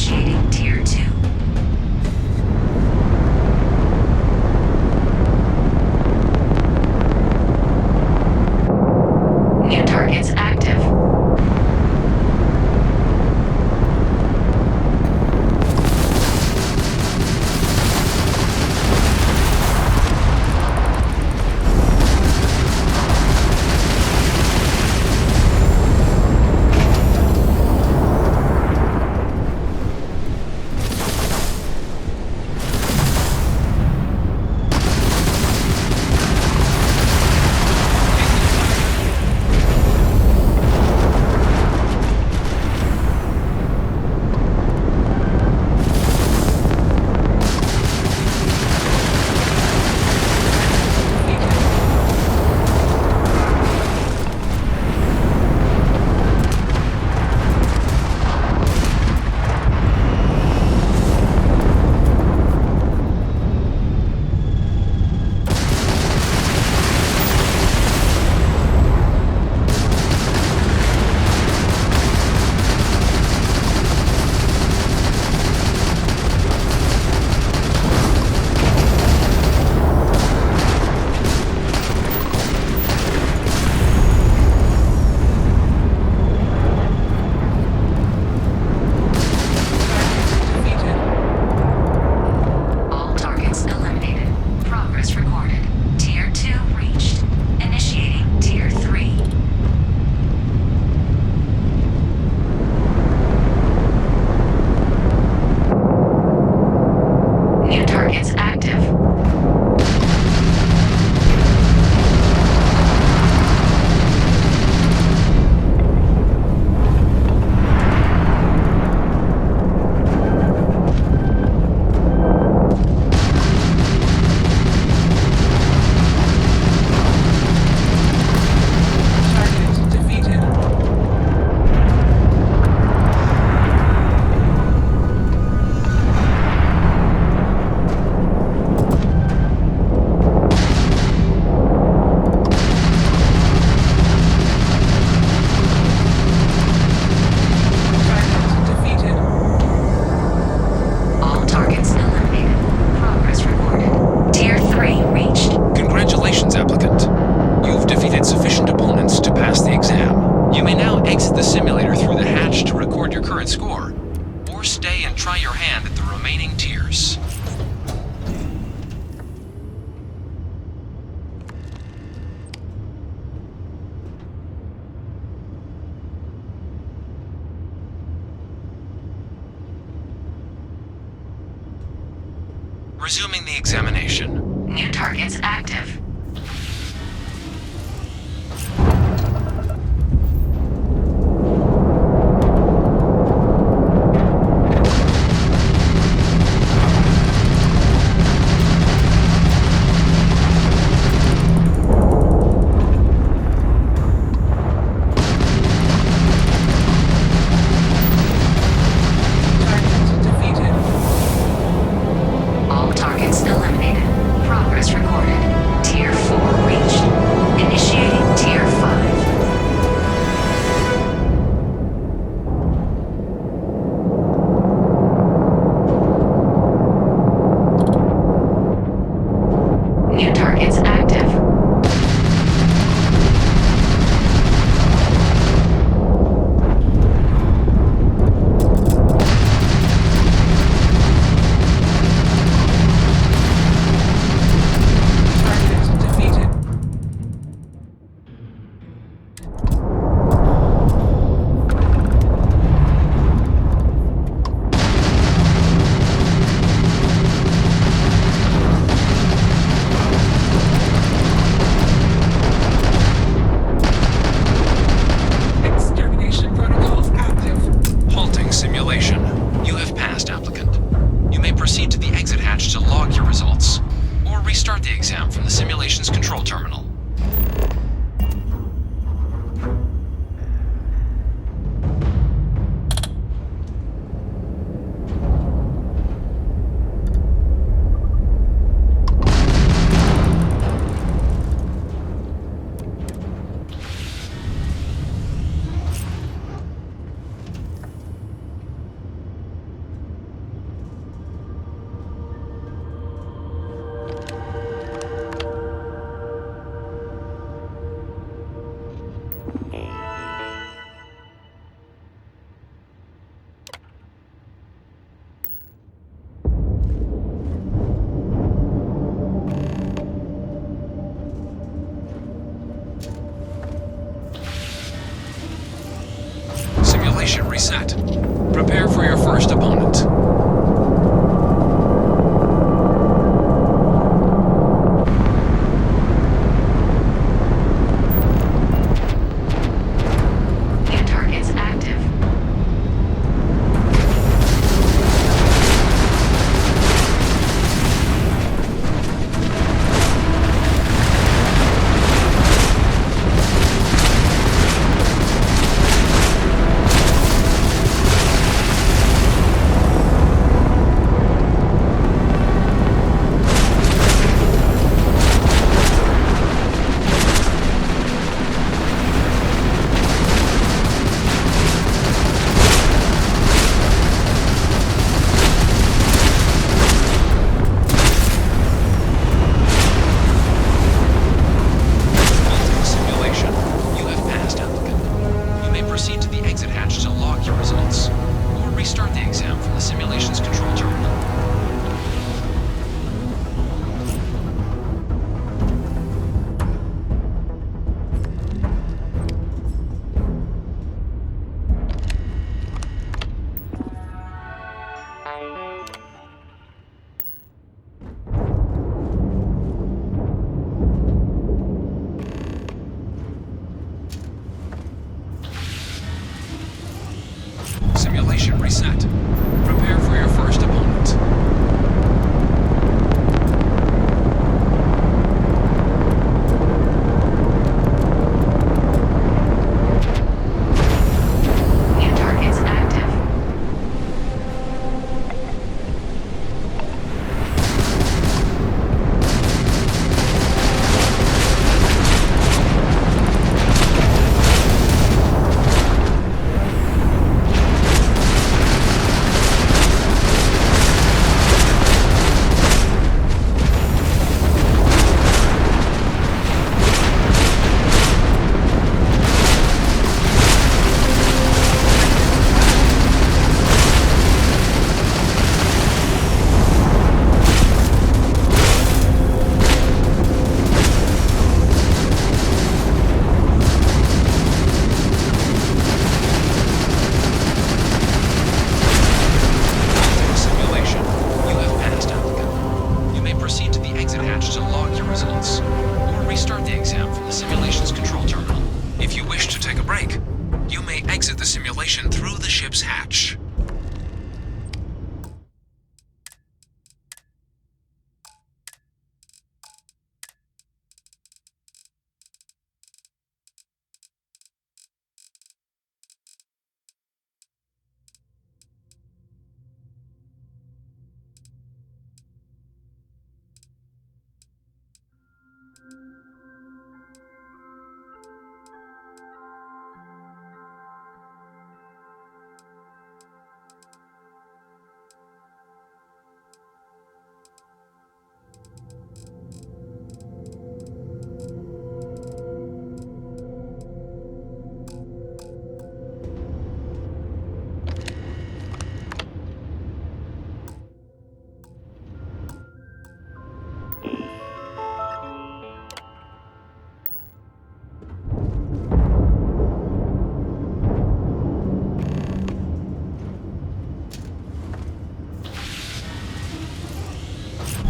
simulator through the hatch to record your current score, or stay and try your hand at the remaining tiers. Resuming the examination. New targets active. All targets eliminated. Progress recorded. Tier 4 reached. Initiating Tier 5. New targets active. Extermination protocols active. Halting simulation. You have passed, applicant. You may proceed to the exit hatch to log your results, or restart the exam from the simulation's control terminal. Simulation reset. Prepare for your first opponent. New targets active. Simulation. You have passed, applicant. You may proceed to the exit hatch to log your results, or restart the exam from the simulation's control terminal. Simulation reset. Prepare for your first opponent. New targets active. simulation through the ship's hatch.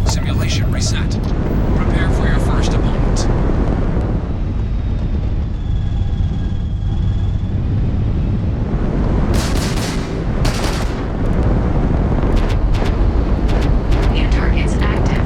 Simulation reset. Prepare for your first opponent. New targets active.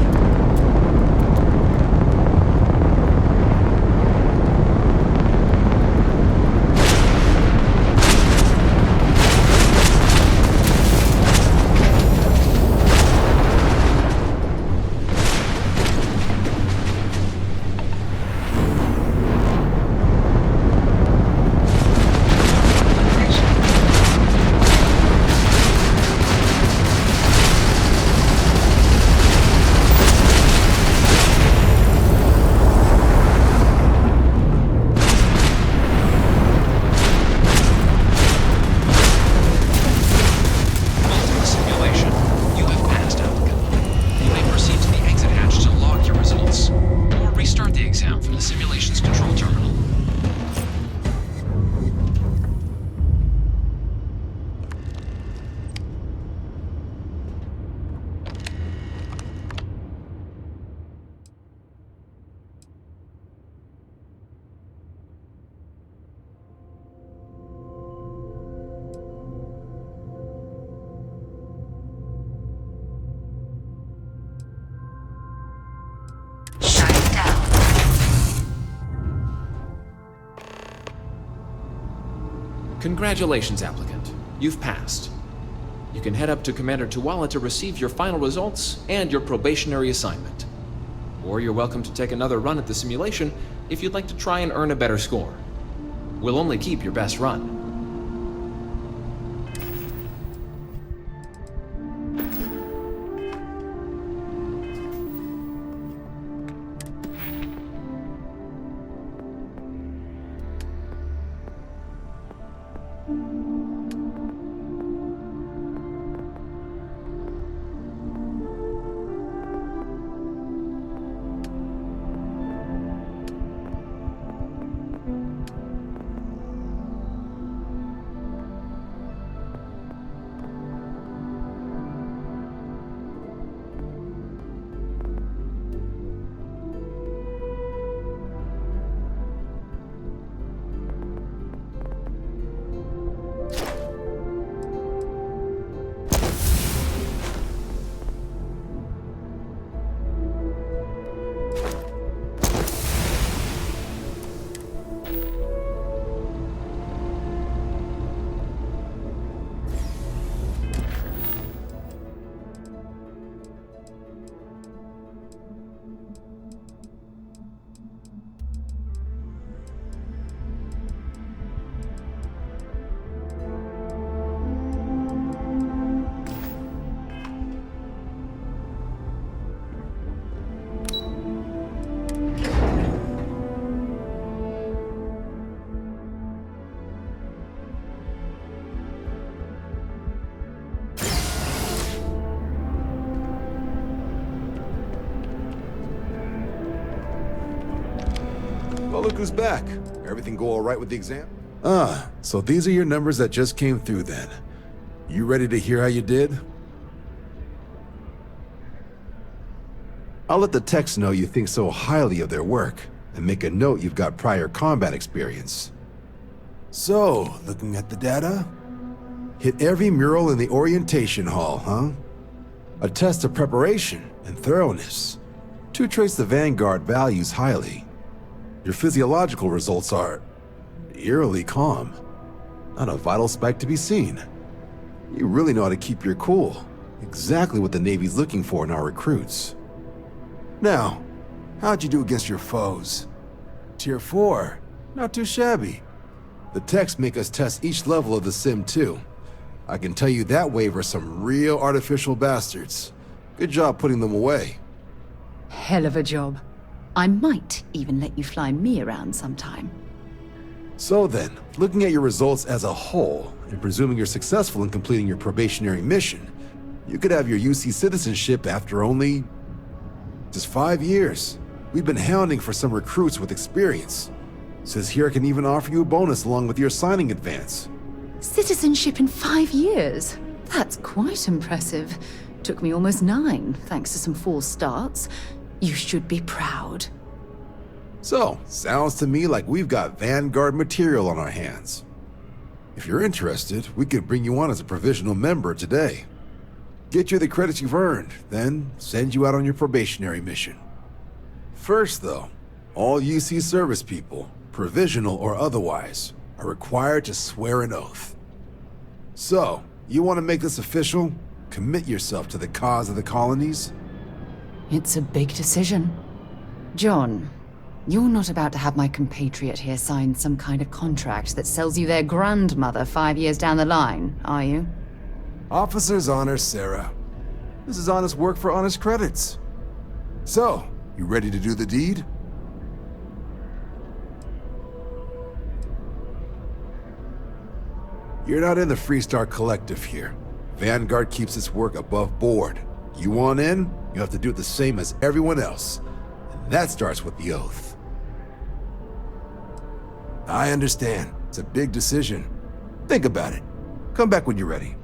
Congratulations, applicant. You've passed. You can head up to Commander Tuwala to receive your final results and your probationary assignment. Or you're welcome to take another run at the simulation if you'd like to try and earn a better score. We'll only keep your best run. Well, look who's back. Everything go all right with the exam? Ah, so these are your numbers that just came through then. You ready to hear how you did? I'll let the techs know you think so highly of their work, and make a note you've got prior combat experience. So, looking at the data, Hit every mural in the orientation hall, huh? A test of preparation and thoroughness. Two traits the Vanguard values highly. Your physiological results are eerily calm. Not a vital spike to be seen. You really know how to keep your cool. Exactly what the Navy's looking for in our recruits. Now, how'd you do against your foes? Tier 4, not too shabby. The techs make us test each level of the sim too. I can tell you that wave are some real artificial bastards. Good job putting them away. Hell of a job. I might even let you fly me around sometime. So then, looking at your results as a whole, and presuming you're successful in completing your probationary mission, you could have your UC citizenship after only just 5 years. We've been hounding for some recruits with experience. Says here I can even offer you a bonus along with your signing advance. Citizenship in 5 years? That's quite impressive. Took me almost 9, thanks to some false starts. You should be proud. So, sounds to me like we've got Vanguard material on our hands. If you're interested, we could bring you on as a provisional member today. Get you the credits you've earned, then send you out on your probationary mission. First though, all UC service people, provisional or otherwise, are required to swear an oath. So, you want to make this official? Commit yourself to the cause of the colonies? It's a big decision. John, you're not about to have my compatriot here sign some kind of contract that sells you their grandmother 5 years down the line, are you? Officer's honor, Sarah. This is honest work for honest credits. So, you ready to do the deed? You're not in the Freestar Collective here. Vanguard keeps its work above board. You want in, you have to do it the same as everyone else. And that starts with the oath. I understand. It's a big decision. Think about it. Come back when you're ready.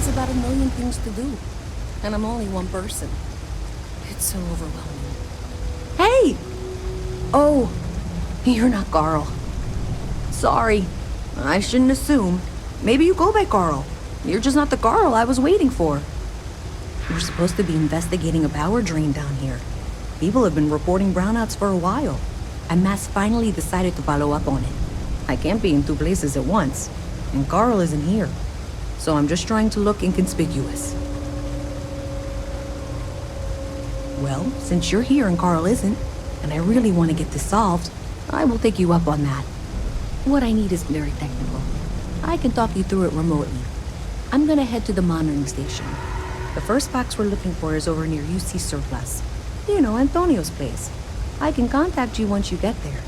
About a million things to do, and I'm only one person. It's so overwhelming. Hey! Oh, you're not Carl. Sorry, I shouldn't assume. Maybe you go by Carl. You're just not the Carl I was waiting for. We're supposed to be investigating a power drain down here. People have been reporting brownouts for a while, and Mass finally decided to follow up on it. I can't be in 2 places at once, and Carl isn't here. So I'm just trying to look inconspicuous. Well, since you're here and Carl isn't, and I really want to get this solved, I will take you up on that. What I need is very technical. I can talk you through it remotely. I'm gonna head to the monitoring station. The first box we're looking for is over near UC Surplus. You know, Antonio's place. I can contact you once you get there.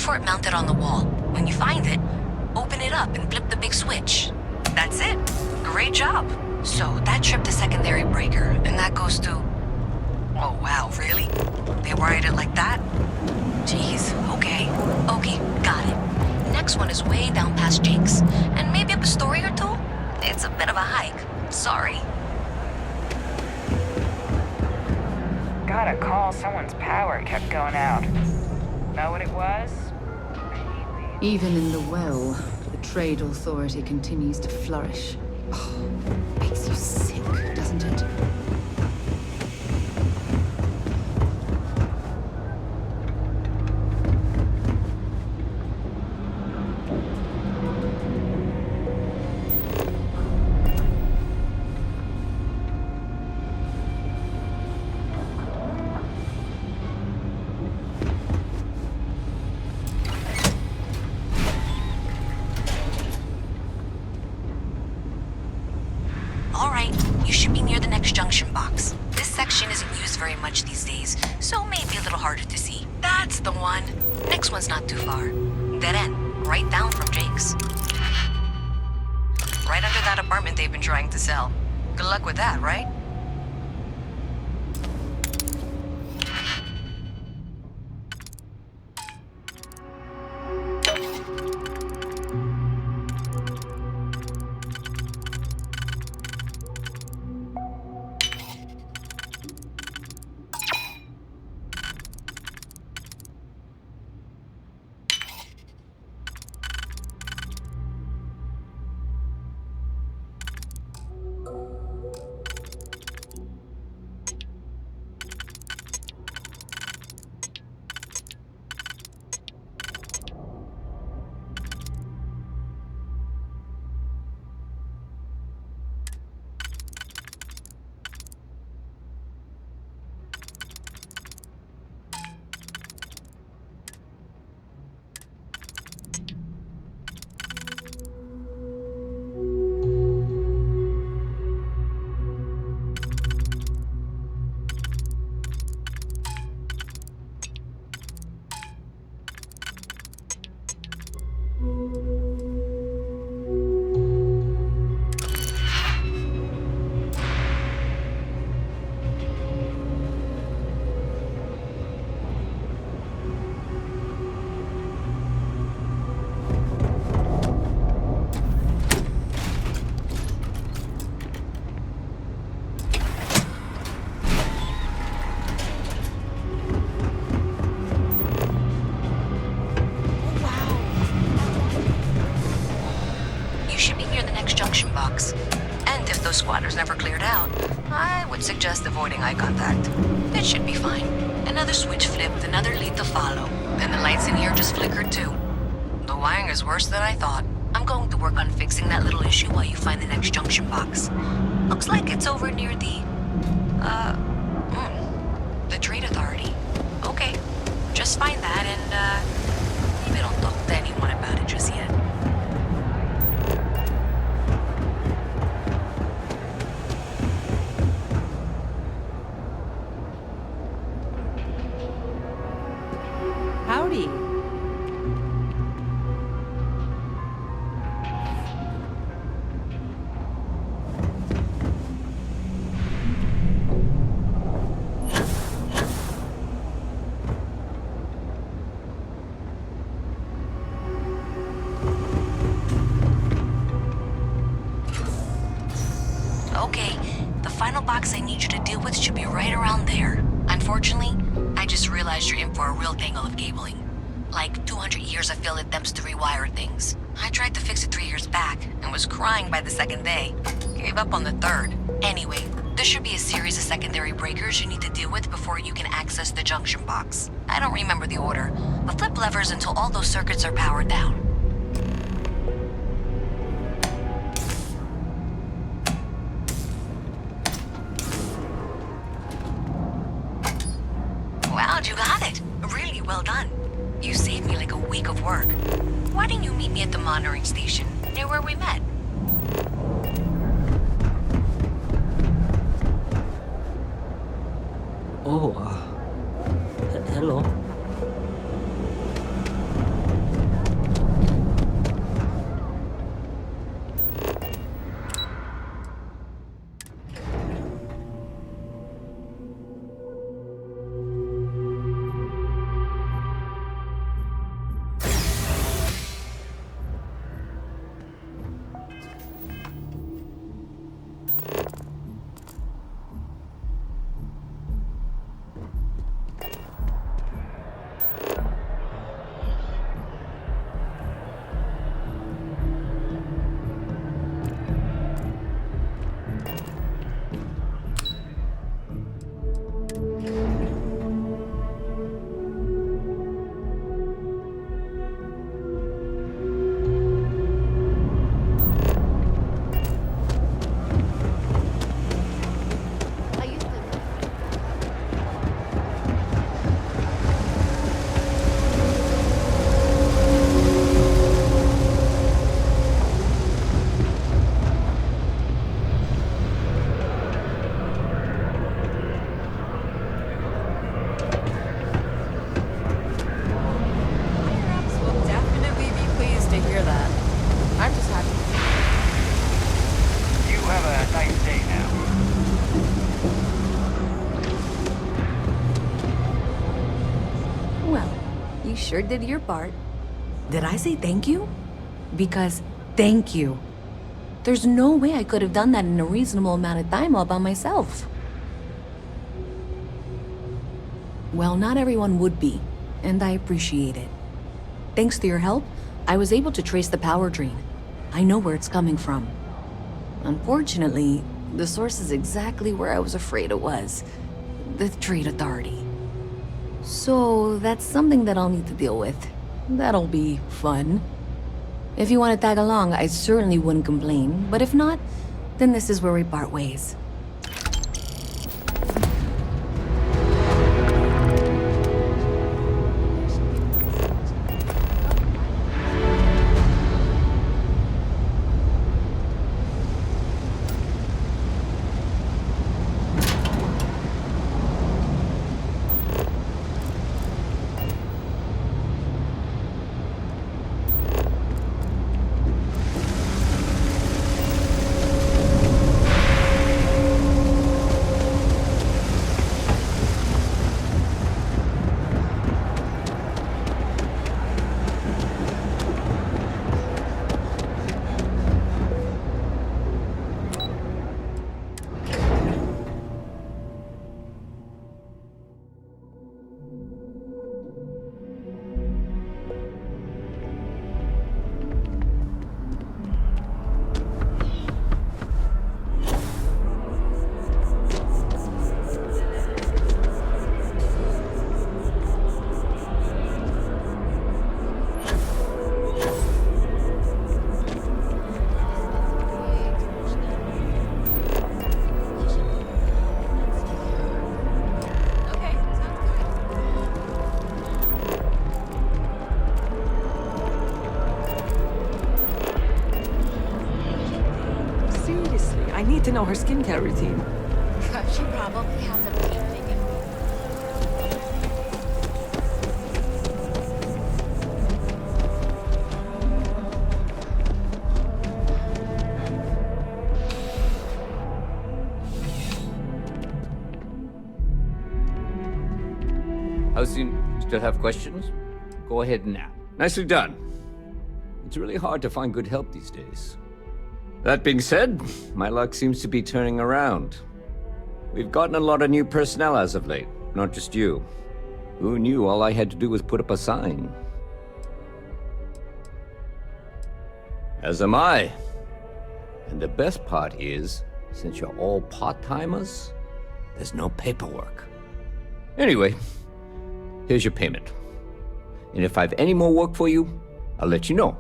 for it mounted on the wall. When you find it, open it up and flip the big switch. That's it. Great job. So that tripped the secondary breaker, and that goes to... Oh wow, really? They wired it like that? Jeez, okay. Okay, got it. Next one is way down past Jake's, and maybe up a story or two? It's a bit of a hike. Sorry. Got a call, someone's power kept going out. Know what it was? Even in the well, the trade authority continues to flourish. Oh, makes you sick, doesn't it? Junction box. This section isn't used very much these days, so maybe a little harder to see. That's the one. Next one's not too far. Dead end, right down from Jake's. Right under that apartment they've been trying to sell. Good luck with that, right? Squatters never cleared out, I would suggest avoiding eye contact. It should be fine. Another switch flipped, another lead to follow, and the lights in here just flickered too. The wiring is worse than I thought. I'm going to work on fixing that little issue while you find the next junction box. Looks like it's over near the trade authority. Okay, just find that and maybe don't talk to anyone about it just yet. Howdy. Okay, the final box I need you to deal with should be right around there. Unfortunately, I just realized you're in for a real tangle of cabling. Like 200 years of field attempts to rewire things. I tried to fix it 3 years back and was crying by the second day. Gave up on the third. Anyway, there should be a series of secondary breakers you need to deal with before you can access the junction box. I don't remember the order, but flip levers until all those circuits are powered down. Wow, you got it. Really well done. You saved me like a week of work. Why didn't you meet me at the monitoring station, near where we met? Oh, hello. sure did your part. Did I say thank you? Because thank you. There's no way I could have done that in a reasonable amount of time all by myself. Well, not everyone would be, and I appreciate it. Thanks to your help, I was able to trace the power drain. I know where it's coming from. Unfortunately, the source is exactly where I was afraid it was. The Trade Authority. So that's something that I'll need to deal with. That'll be fun. If you want to tag along, I certainly wouldn't complain, but if not, then this is where we part ways. I need to know her skincare routine. She probably has a painting in me. How soon? Still have questions? Go ahead now. Nicely done. It's really hard to find good help these days. That being said, my luck seems to be turning around. We've gotten a lot of new personnel as of late, not just you. Who knew all I had to do was put up a sign? As am I. And the best part is, since you're all part-timers, there's no paperwork. Anyway, here's your payment. And if I have any more work for you, I'll let you know.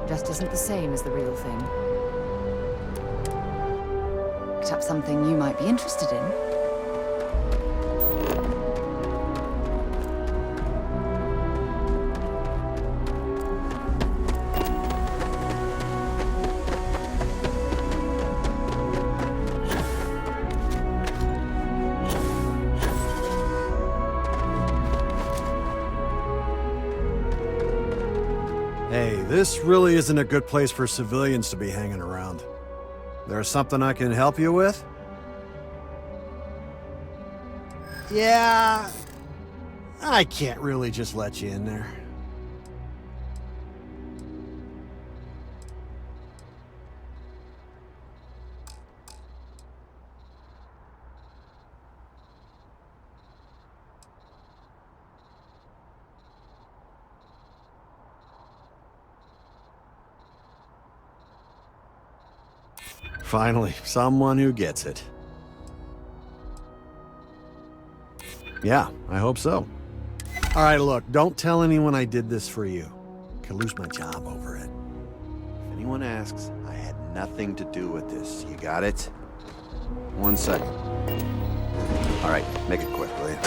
Just isn't the same as the real thing. Picked up something you might be interested in. Hey, this really isn't a good place for civilians to be hanging around. There's something I can help you with? Yeah, I can't really just let you in there. Finally, someone who gets it. Yeah, I hope so. All right, look, don't tell anyone I did this for you. Could lose my job over it. If anyone asks, I had nothing to do with this. You got it? 1 second. All right, make it quick, will you?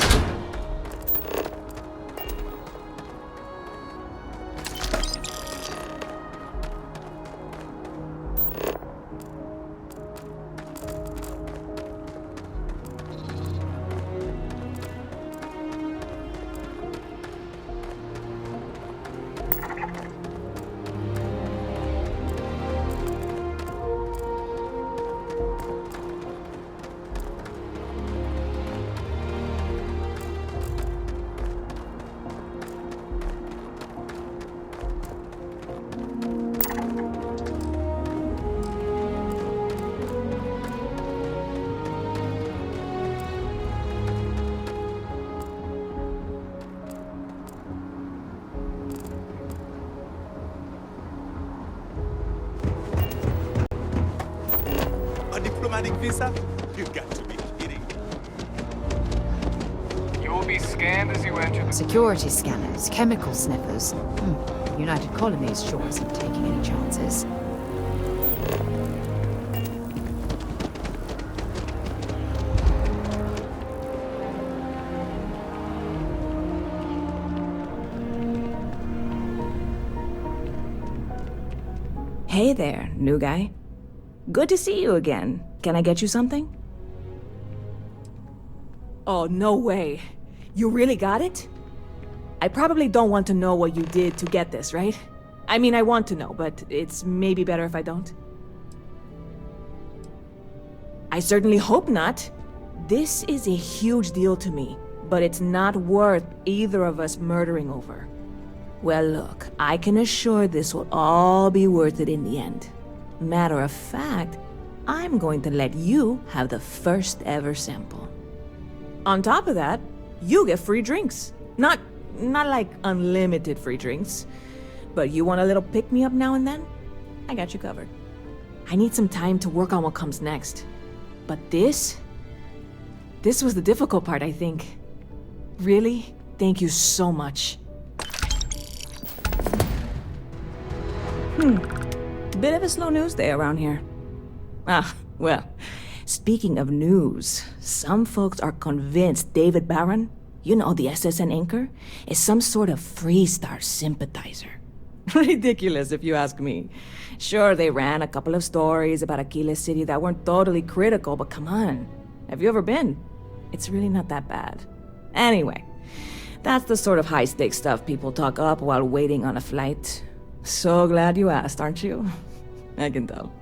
Visa? You got to be kidding. You will be scanned as you enter the... Security scanners, chemical sniffers. United Colonies sure isn't taking any chances. Hey there, new guy. Good to see you again. Can I get you something? Oh, no way. You really got it? I probably don't want to know what you did to get this, right? I mean, I want to know, but it's maybe better if I don't. I certainly hope not. This is a huge deal to me, but it's not worth either of us murdering over. Well, look, I can assure this will all be worth it in the end. Matter of fact, I'm going to let you have the first ever sample. On top of that, you get free drinks. Not like unlimited free drinks, but you want a little pick-me-up now and then? I got you covered. I need some time to work on what comes next. But this was the difficult part, I think. Really, thank you so much. Bit of a slow news day around here. Ah, well, speaking of news, some folks are convinced David Barron, you know, the SSN anchor, is some sort of Freestar sympathizer. Ridiculous, if you ask me. Sure, they ran a couple of stories about Aquila City that weren't totally critical, but come on. Have you ever been? It's really not that bad. Anyway, that's the sort of high-stakes stuff people talk up while waiting on a flight. So glad you asked, aren't you? I can tell.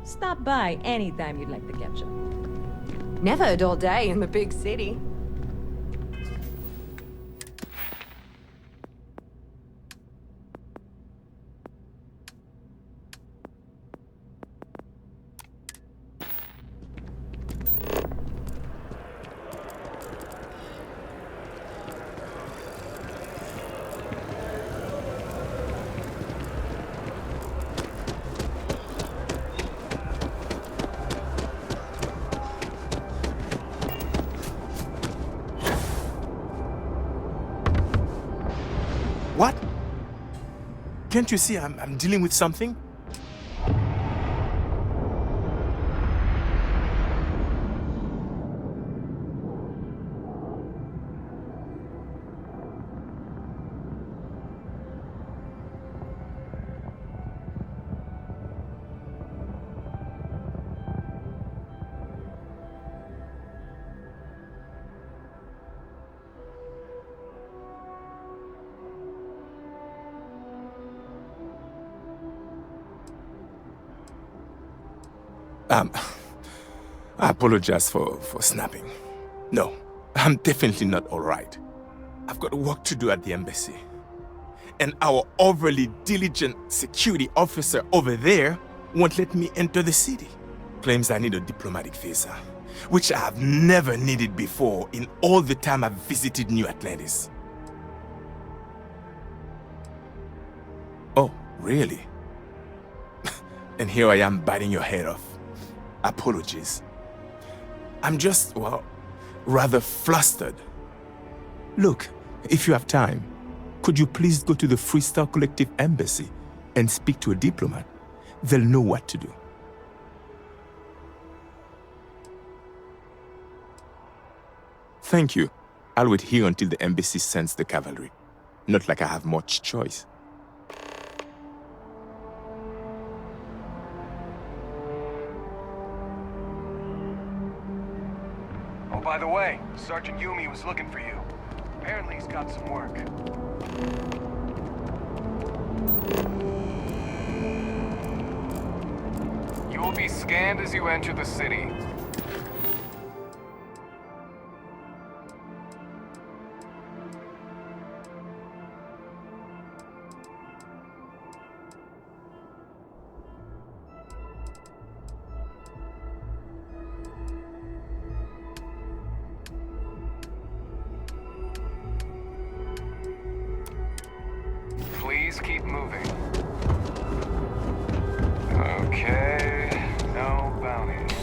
Stop by anytime you'd like to catch up. Never a dull day in the big city. What? Can't you see I'm dealing with something? I apologize for snapping. No, I'm definitely not all right. I've got work to do at the embassy. And our overly diligent security officer over there won't let me enter the city. Claims I need a diplomatic visa, which I have never needed before in all the time I've visited New Atlantis. Oh, really? and here I am biting your head off. Apologies. I'm just, well, rather flustered. Look, if you have time, could you please go to the Freestar Collective Embassy and speak to a diplomat? They'll know what to do. Thank you. I'll wait here until the embassy sends the cavalry. Not like I have much choice. Oh, by the way, Sergeant Yumi was looking for you. Apparently he's got some work. You will be scanned as you enter the city. Please keep moving. Okay, no bounty.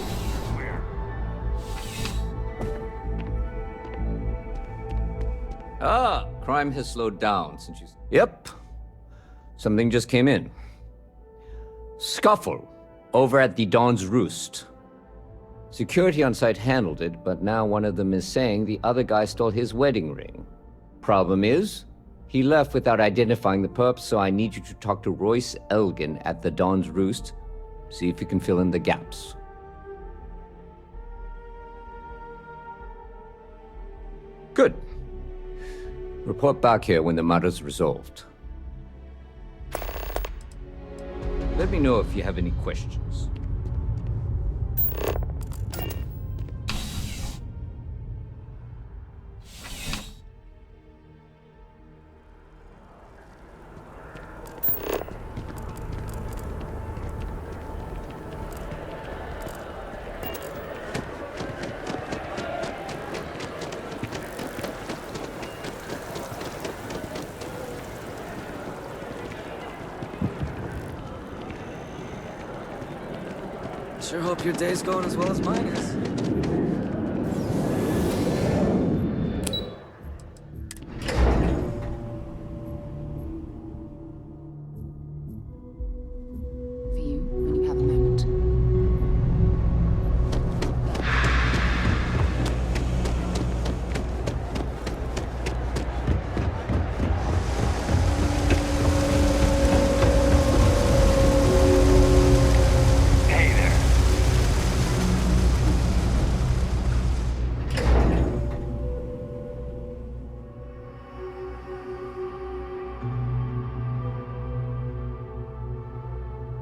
Clear. Ah, crime has slowed down since you... Yep. Something just came in. Scuffle over at the Dawn's Roost. Security on site handled it, but now one of them is saying the other guy stole his wedding ring. Problem is, he left without identifying the perp, so I need you to talk to Royce Elgin at the Dawn's Roost. See if you can fill in the gaps. Good. Report back here when the matter's resolved. Let me know if you have any questions. Sure hope your day's going as well as mine is. View when you have a moment.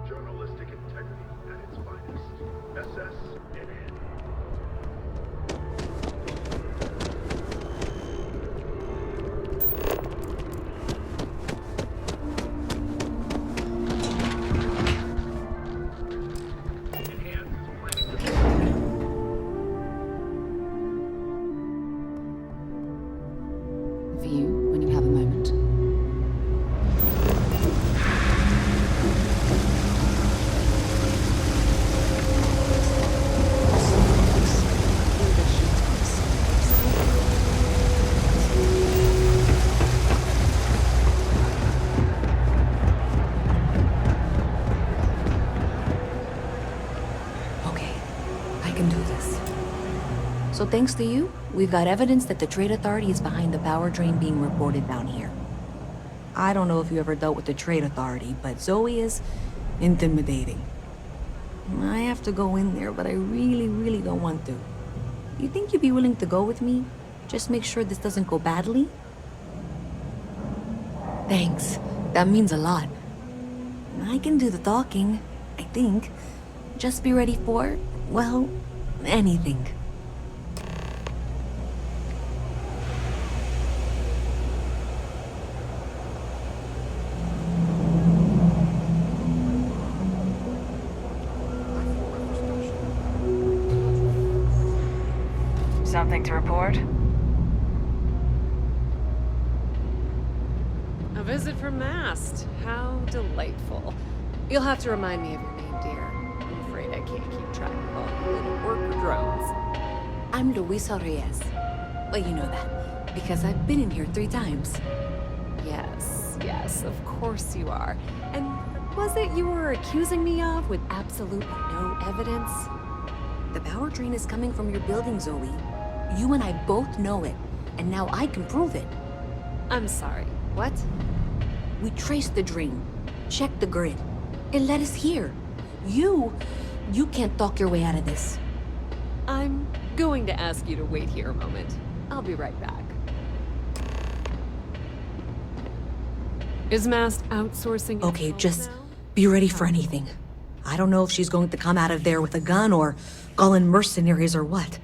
Journalistic integrity at its finest. SSNN. View when you have a moment. Okay, I can do this. So thanks to you, we've got evidence that the Trade Authority is behind the power drain being reported down here. I don't know if you ever dealt with the Trade Authority, but Zoe is intimidating. I have to go in there, but I really don't want to. You think you'd be willing to go with me? Just make sure this doesn't go badly? Thanks. That means a lot. I can do the talking, I think. Just be ready for, well, anything. Something to report? A visit from Mast. How delightful. You'll have to remind me of your name, dear. I'm Luisa Reyes. Well, you know that, because I've been in here 3 times. Yes, of course you are. And what was it you were accusing me of with absolutely no evidence? The power drain is coming from your building, Zoe. You and I both know it, and now I can prove it. I'm sorry, what? We traced the drain, checked the grid. It led us here. You can't talk your way out of this. I'm going to ask you to wait here a moment. I'll be right back. Is Mast outsourcing? Okay, just be ready for anything. I don't know if she's going to come out of there with a gun or call in mercenaries or what.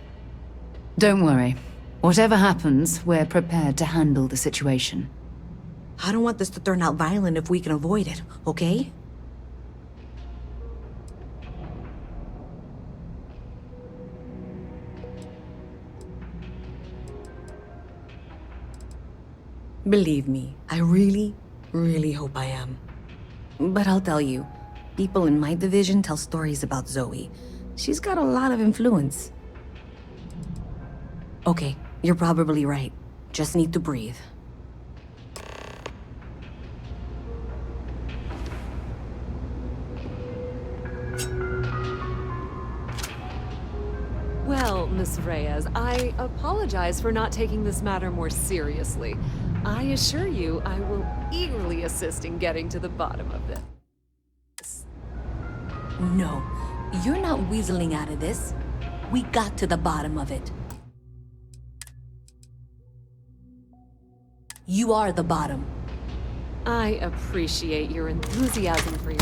Don't worry. Whatever happens, we're prepared to handle the situation. I don't want this to turn out violent if we can avoid it, okay? Believe me, I really hope I am. But I'll tell you, people in my division tell stories about Zoe. She's got a lot of influence. Okay, you're probably right. Just need to breathe. Well, Miss Reyes, I apologize for not taking this matter more seriously. I assure you, I will eagerly assist in getting to the bottom of this. No, you're not weaseling out of this. We got to the bottom of it. You are the bottom. I appreciate your enthusiasm for your...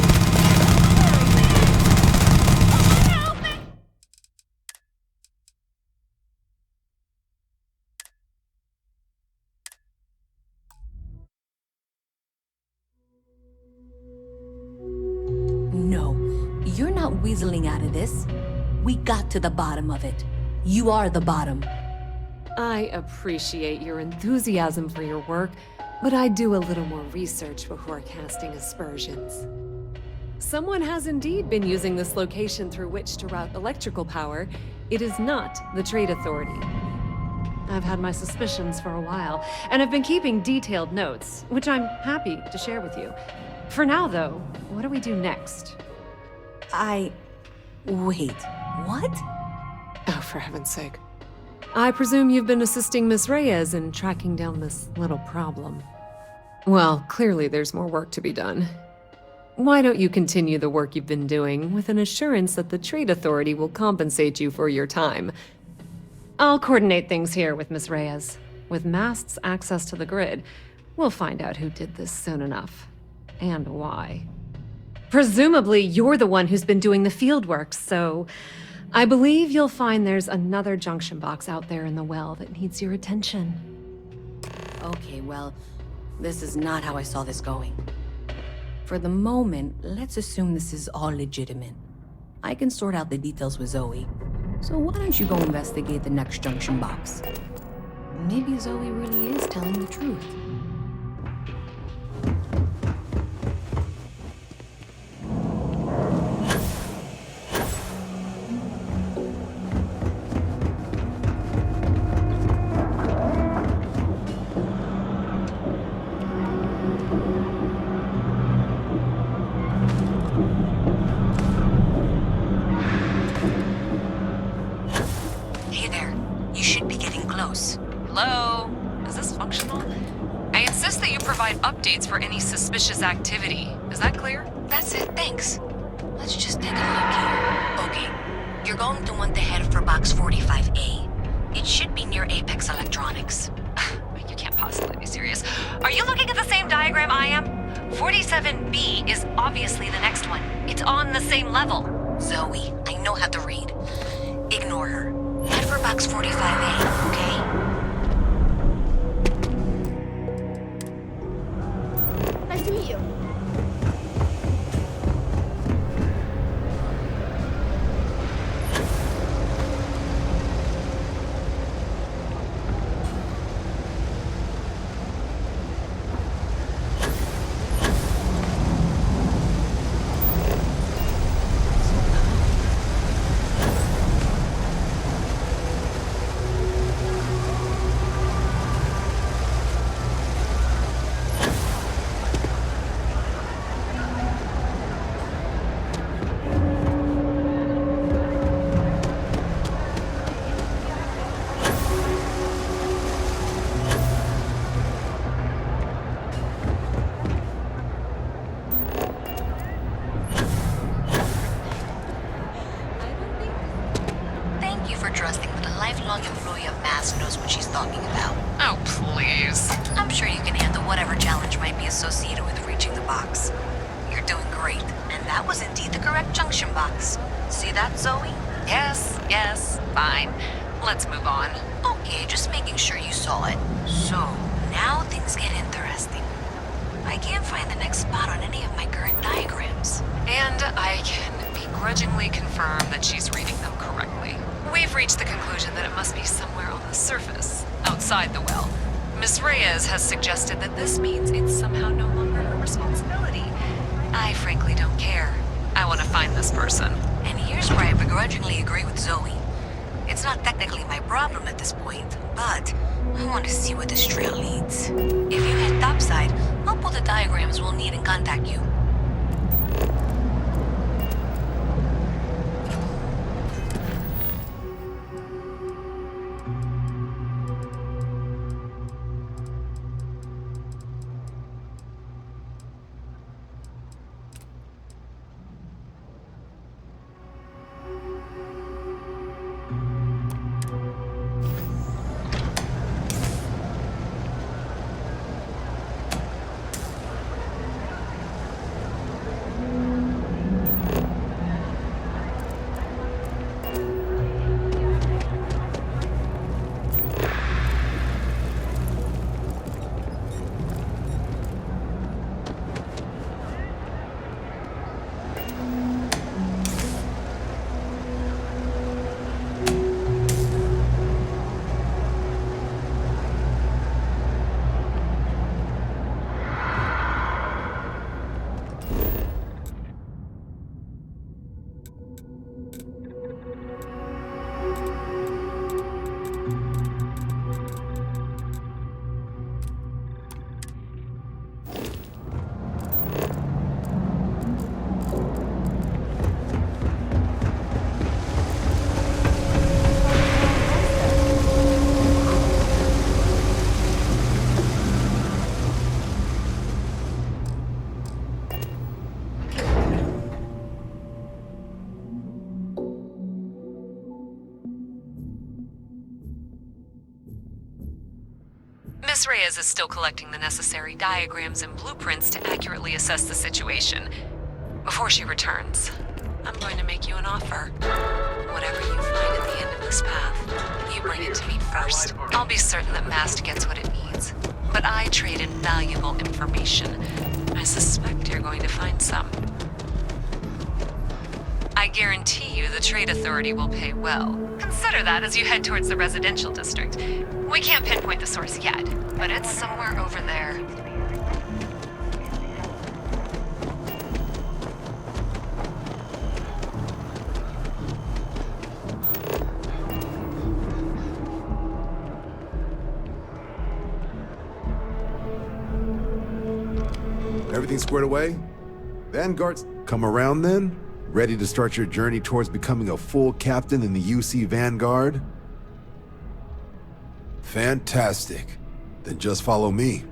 No, you're not weaseling out of this. We got to the bottom of it. You are the bottom. I appreciate your enthusiasm for your work, but I do a little more research before casting aspersions. Someone has indeed been using this location through which to route electrical power. It is not the Trade Authority. I've had my suspicions for a while, and have been keeping detailed notes, which I'm happy to share with you. For now, though, what do we do next? Wait, what? Oh, for heaven's sake. I presume you've been assisting Miss Reyes in tracking down this little problem. Well, clearly there's more work to be done. Why don't you continue the work you've been doing with an assurance that the Trade Authority will compensate you for your time? I'll coordinate things here with Miss Reyes. With Mast's access to the grid, we'll find out who did this soon enough. And why. Presumably, you're the one who's been doing the field work, so I believe you'll find there's another junction box out there in the well that needs your attention. Okay, well, this is not how I saw this going. For the moment, let's assume this is all legitimate. I can sort out the details with Zoe. So why don't you go investigate the next junction box? Maybe Zoe really is telling the truth. Hey there. You should be getting close. Hello? Is this functional? I insist that you provide updates for any suspicious activity. Is that clear? That's it, thanks. Let's just take a look here. Okay. You're going to want to head for box 45A. It should be near Apex Electronics. You can't possibly be serious. Are you looking at the same diagram I am? 47B is obviously the next one. It's on the same level. Zoe, I know how to read. Ignore her. Head for box 45A, okay? Nice to meet you. trusting, but a lifelong employee of MAST knows what she's talking about. Oh, please. I'm sure you can handle whatever challenge might be associated with reaching the box. You're doing great, and that was indeed the correct junction box. See that, Zoe? Yes, fine. Let's move on. Okay, just making sure you saw it. So, now things get interesting. I can't find the next spot on any of my current diagrams. And I can begrudgingly confirm that she's reading them correctly. We've reached the conclusion that it must be somewhere on the surface, outside the well. Miss Reyes has suggested that this means it's somehow no longer her responsibility. I frankly don't care. I want to find this person. And here's where I begrudgingly agree with Zoe. It's not technically my problem at this point, but I want to see where this trail leads. If you head topside, I'll pull the diagrams we'll need and contact you. Miss Reyes is still collecting the necessary diagrams and blueprints to accurately assess the situation. Before she returns, I'm going to make you an offer. Whatever you find at the end of this path, you bring it to me first. I'll be certain that MAST gets what it needs. But I trade in valuable information. I suspect you're going to find some. I guarantee you the Trade Authority will pay well. Consider that as you head towards the residential district. We can't pinpoint the source yet, but it's somewhere over there. Everything squared away? Vanguard's come around then? Ready to start your journey towards becoming a full captain in the UC Vanguard? Fantastic. Then just follow me.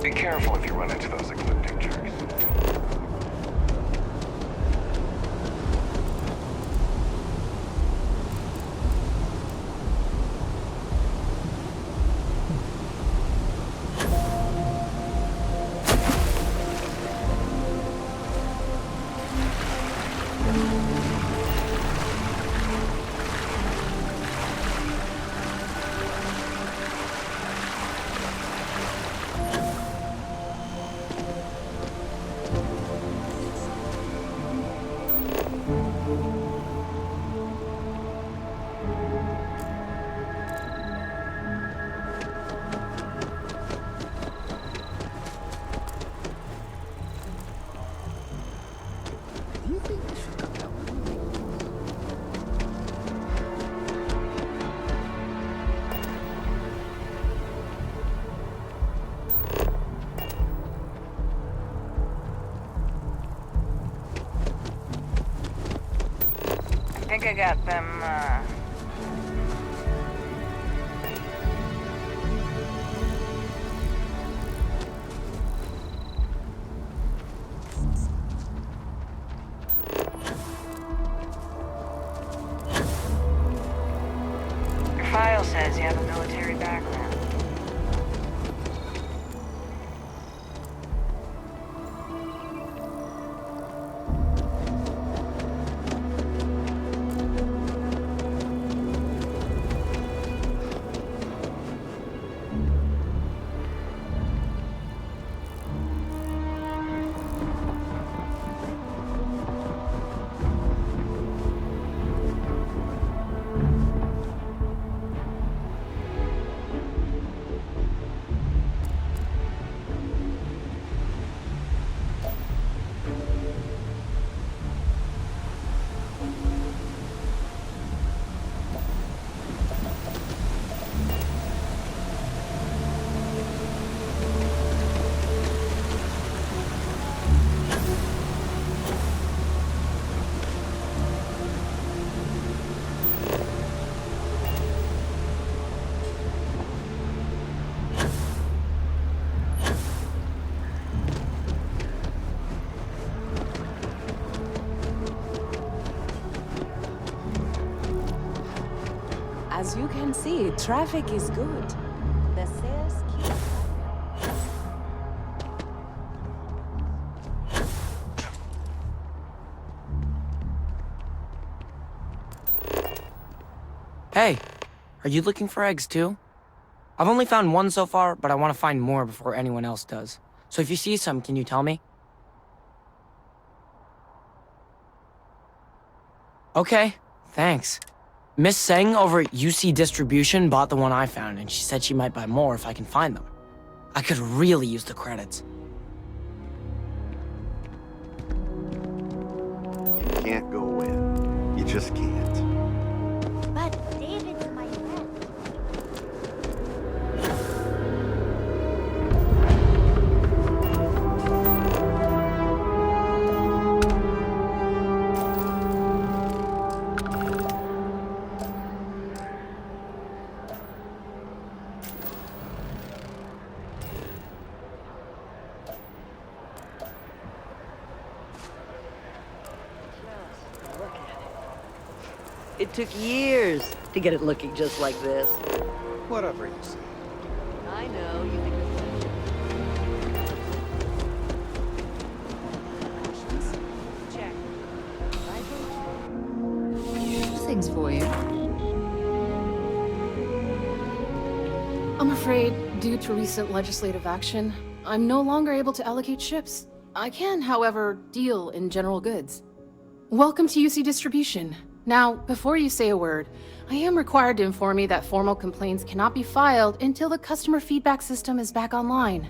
Be careful if you run into those ecliptic jerks. think I got them, Your file says you have a military background. As you can see, traffic is good. The sales keep... Hey, are you looking for eggs too? I've only found one so far, but I want to find more before anyone else does. So if you see some, can you tell me? Okay, thanks. Miss Seng over at UC Distribution bought the one I found, and she said she might buy more if I can find them. I could really use the credits. You can't go in. You just can't. But David's my friend. It took years to get it looking just like this. Whatever you say. I know, you think it's Check. Things for you. I'm afraid, due to recent legislative action, I'm no longer able to allocate ships. I can, however, deal in general goods. Welcome to UC Distribution. Now, before you say a word, I am required to inform you that formal complaints cannot be filed until the customer feedback system is back online.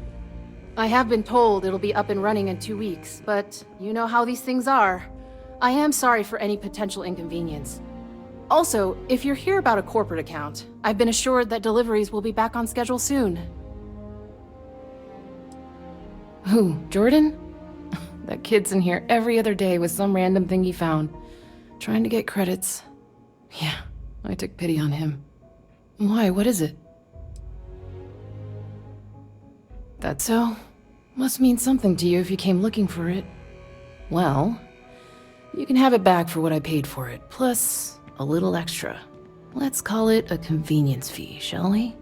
I have been told it'll be up and running in 2 weeks, but you know how these things are. I am sorry for any potential inconvenience. Also, if you're here about a corporate account, I've been assured that deliveries will be back on schedule soon. Who, Jordan? That kid's in here every other day with some random thing he found. Trying to get credits. Yeah, I took pity on him. Why, what is it? That so? Must mean something to you if you came looking for it. Well, you can have it back for what I paid for it, plus a little extra. Let's call it a convenience fee, shall we?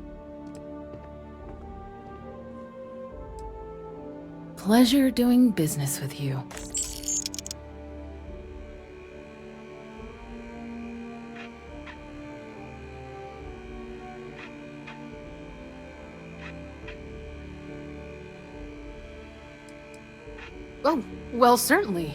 Pleasure doing business with you. Oh, well, certainly.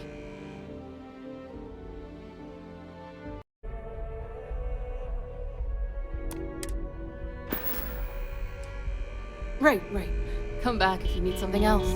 Right. Come back if you need something else.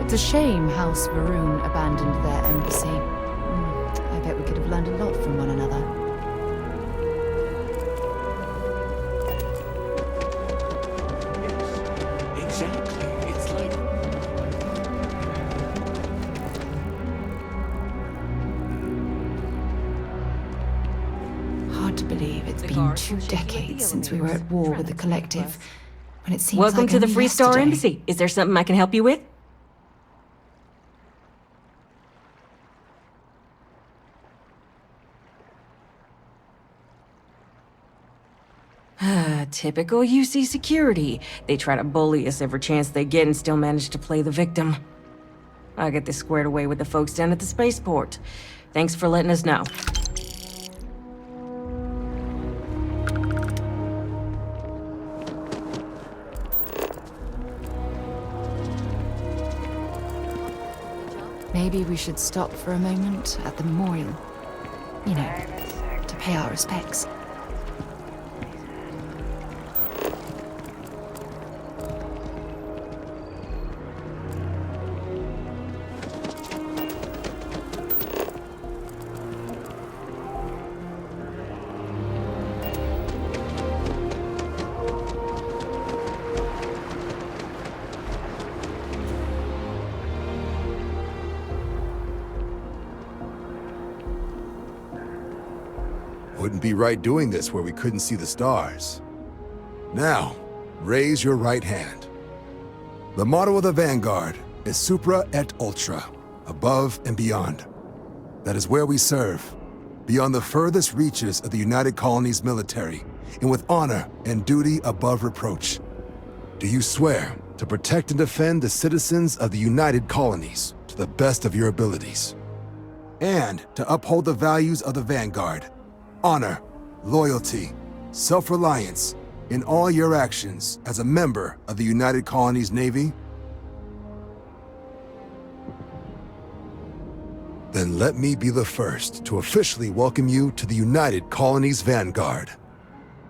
It's a shame House Varun abandoned their embassy. I bet we could have learned a lot from one another. Exactly. It's like... Hard to believe it's been 2 decades since we were at war with the Collective. When it seems Welcome like to the only Free Star yesterday. Embassy. Is there something I can help you with? Typical UC security. They try to bully us every chance they get and still manage to play the victim. I'll get this squared away with the folks down at the spaceport. Thanks for letting us know. Maybe we should stop for a moment at the memorial. You know, to pay our respects. Wouldn't be right doing this where we couldn't see the stars. Now, raise your right hand. The motto of the Vanguard is Supra et Ultra, above and beyond. That is where we serve, beyond the furthest reaches of the United Colonies military, and with honor and duty above reproach. Do you swear to protect and defend the citizens of the United Colonies to the best of your abilities? And to uphold the values of the Vanguard, honor, loyalty, self-reliance in all your actions as a member of the United Colonies Navy? Then let me be the first to officially welcome you to the United Colonies Vanguard.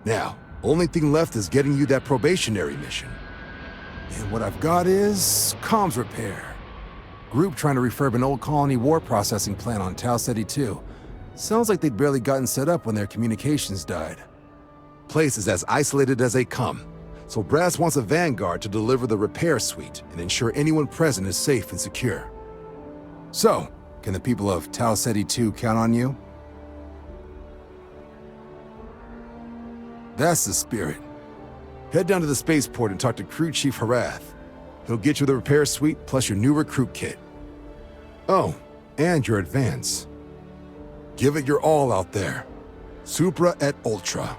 Now, only thing left is getting you that probationary mission. And what I've got is comms repair. Group trying to refurb an old colony war processing plant on Tau Ceti 2. Sounds like they'd barely gotten set up when their communications died. Place is as isolated as they come, so Brass wants a Vanguard to deliver the repair suite and ensure anyone present is safe and secure. So, can the people of Tau Ceti 2 count on you? That's the spirit. Head down to the spaceport and talk to Crew Chief Harath. He'll get you the repair suite plus your new recruit kit. Oh, and your advance. Give it your all out there. Supra et Ultra.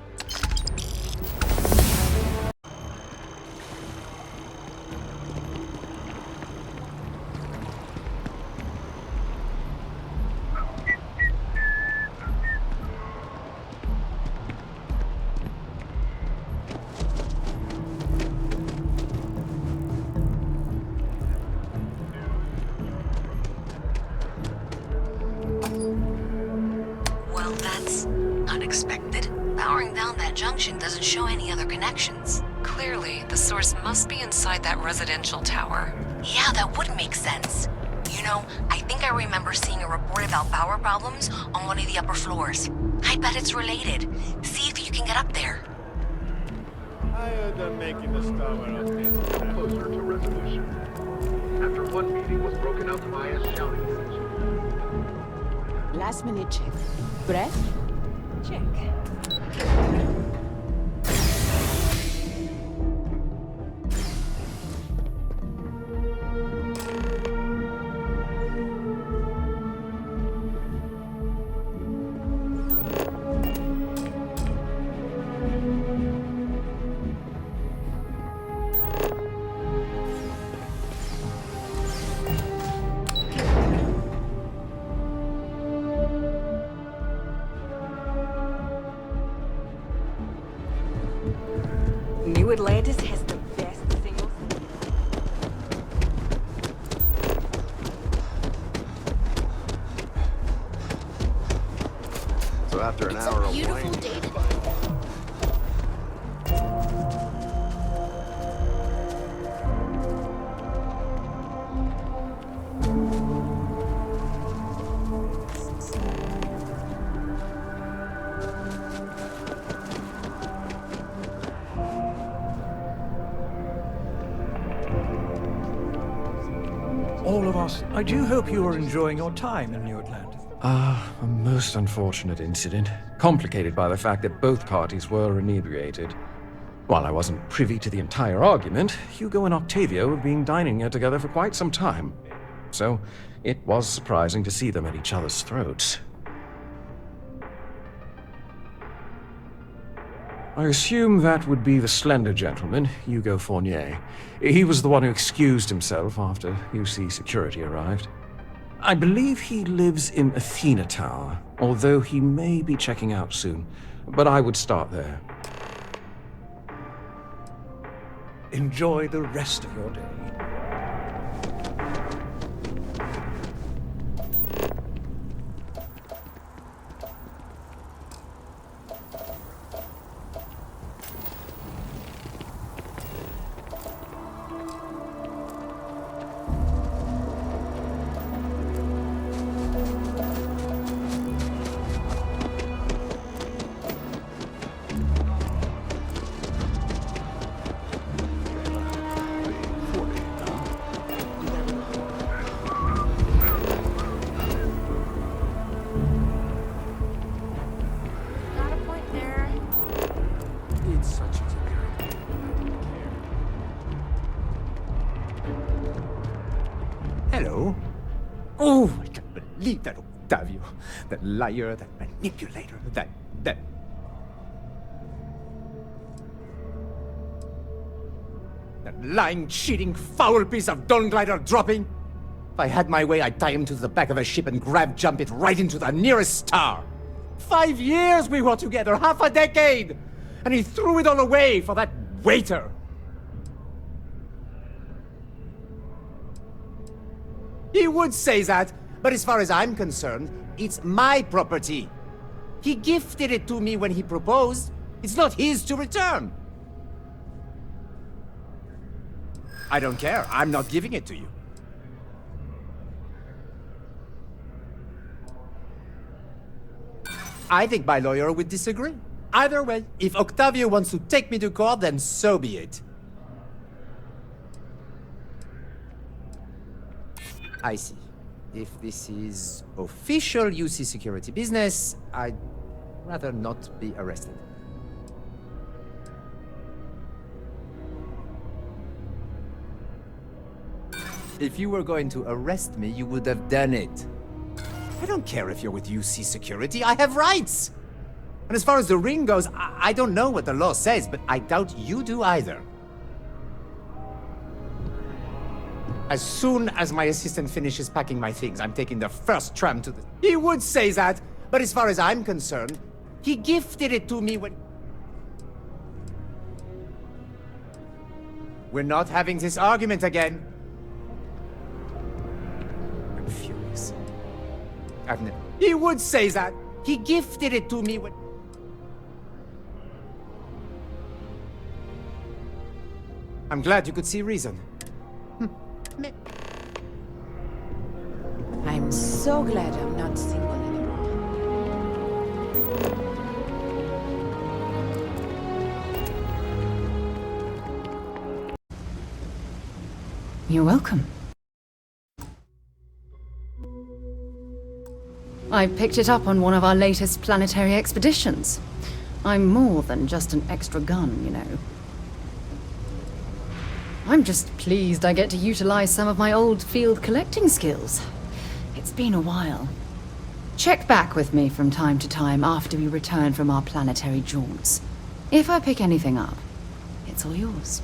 Well, that's unexpected. Powering down that junction doesn't show any other connections. Clearly, the source must be inside that residential tower. Yeah, that would make sense. You know, I think I remember seeing a report about power problems on one of the upper floors. I bet it's related. See if you can get up there. I heard they're making this tower update closer to resolution. After one meeting was broken up by a shouting match. Last minute check. Breath? Check. New Atlantis has the best signals. So after an hour of waiting... all of us, I do hope you are enjoying your time in New Atlantis. A most unfortunate incident, complicated by the fact that both parties were inebriated. While I wasn't privy to the entire argument, Hugo and Octavio have been dining here together for quite some time. So, it was surprising to see them at each other's throats. I assume that would be the slender gentleman, Hugo Fournier. He was the one who excused himself after UC security arrived. I believe he lives in Athena Tower, although he may be checking out soon. But I would start there. Enjoy the rest of your day. Hello. Oh, I can't believe that Octavio. That liar, that manipulator, that... That lying, cheating, foul piece of Dawn Glider dropping. If I had my way, I'd tie him to the back of a ship and jump it right into the nearest star. 5 years we were together, half a decade! And he threw it all away for that waiter. He would say that, but as far as I'm concerned, it's my property. He gifted it to me when he proposed. It's not his to return. I don't care. I'm not giving it to you. I think my lawyer would disagree. Either way, if Octavio wants to take me to court, then so be it. I see. If this is official UC security business, I'd rather not be arrested. If you were going to arrest me, you would have done it. I don't care if you're with UC security, I have rights! And as far as the ring goes, I don't know what the law says, but I doubt you do either. As soon as my assistant finishes packing my things, I'm taking the first tram to the... He would say that, but as far as I'm concerned, he gifted it to me when... We're not having this argument again. I'm furious. I've never... He would say that. He gifted it to me when... I'm glad you could see reason. I'm so glad I'm not single anymore. You're welcome. I picked it up on one of our latest planetary expeditions. I'm more than just an extra gun, you know. I'm just pleased I get to utilize some of my old field collecting skills. It's been a while. Check back with me from time to time after we return from our planetary jaunts. If I pick anything up, it's all yours.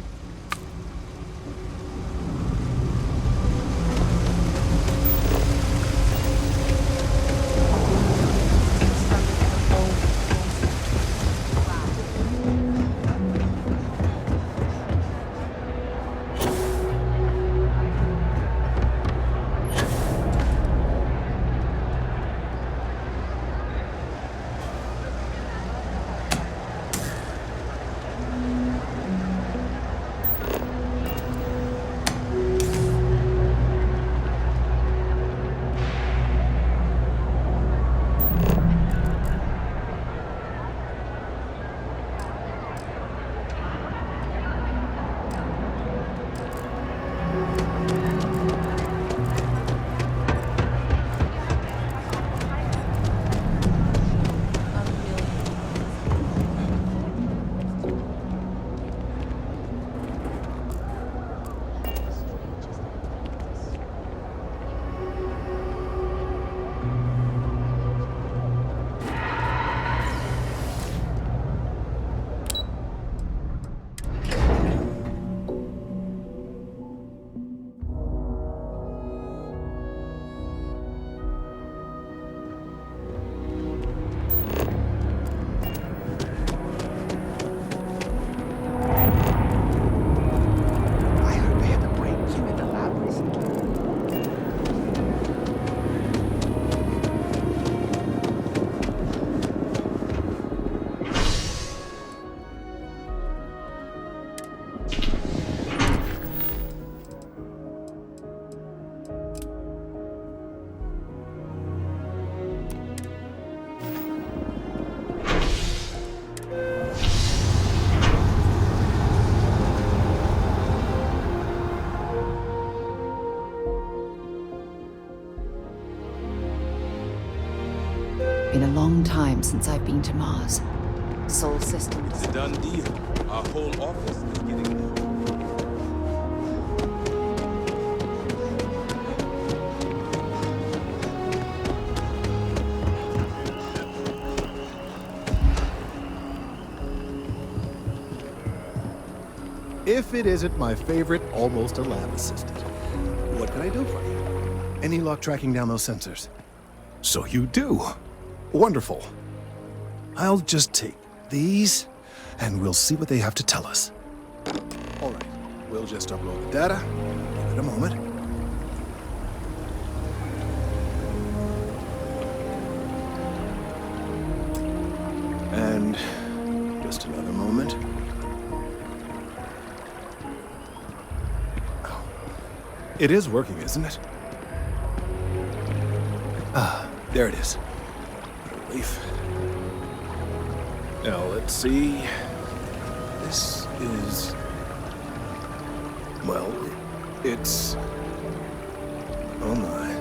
Been a long time since I've been to Mars. Sol Systems. It's a done deal. Our whole office is getting there. If it isn't my favorite almost a lab assistant. What can I do for you? Any luck tracking down those sensors? So you do. Wonderful. I'll just take these, and we'll see what they have to tell us. All right, we'll just upload the data. Give it a moment. And just another moment. It is working, isn't it? Ah, there it is. Relief. Now, let's see. This is... well, it's... oh my.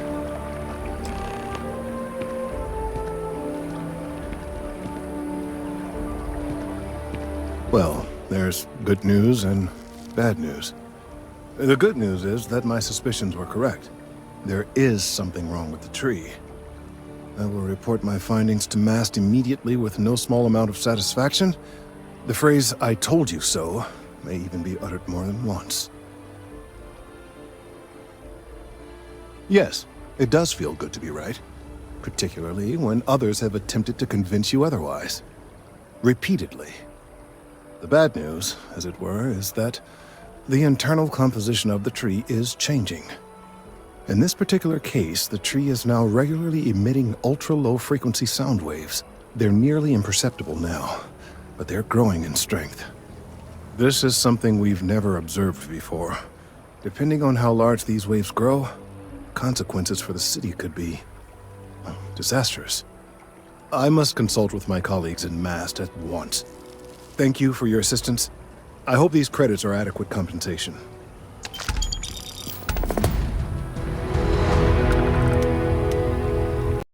Well, there's good news and bad news. The good news is that my suspicions were correct. There is something wrong with the tree. I will report my findings to MAST immediately with no small amount of satisfaction. The phrase, "I told you so," may even be uttered more than once. Yes, it does feel good to be right, particularly when others have attempted to convince you otherwise. Repeatedly. The bad news, as it were, is that the internal composition of the tree is changing. In this particular case, the tree is now regularly emitting ultra-low frequency sound waves. They're nearly imperceptible now, but they're growing in strength. This is something we've never observed before. Depending on how large these waves grow, consequences for the city could be disastrous. I must consult with my colleagues in MAST at once. Thank you for your assistance. I hope these credits are adequate compensation.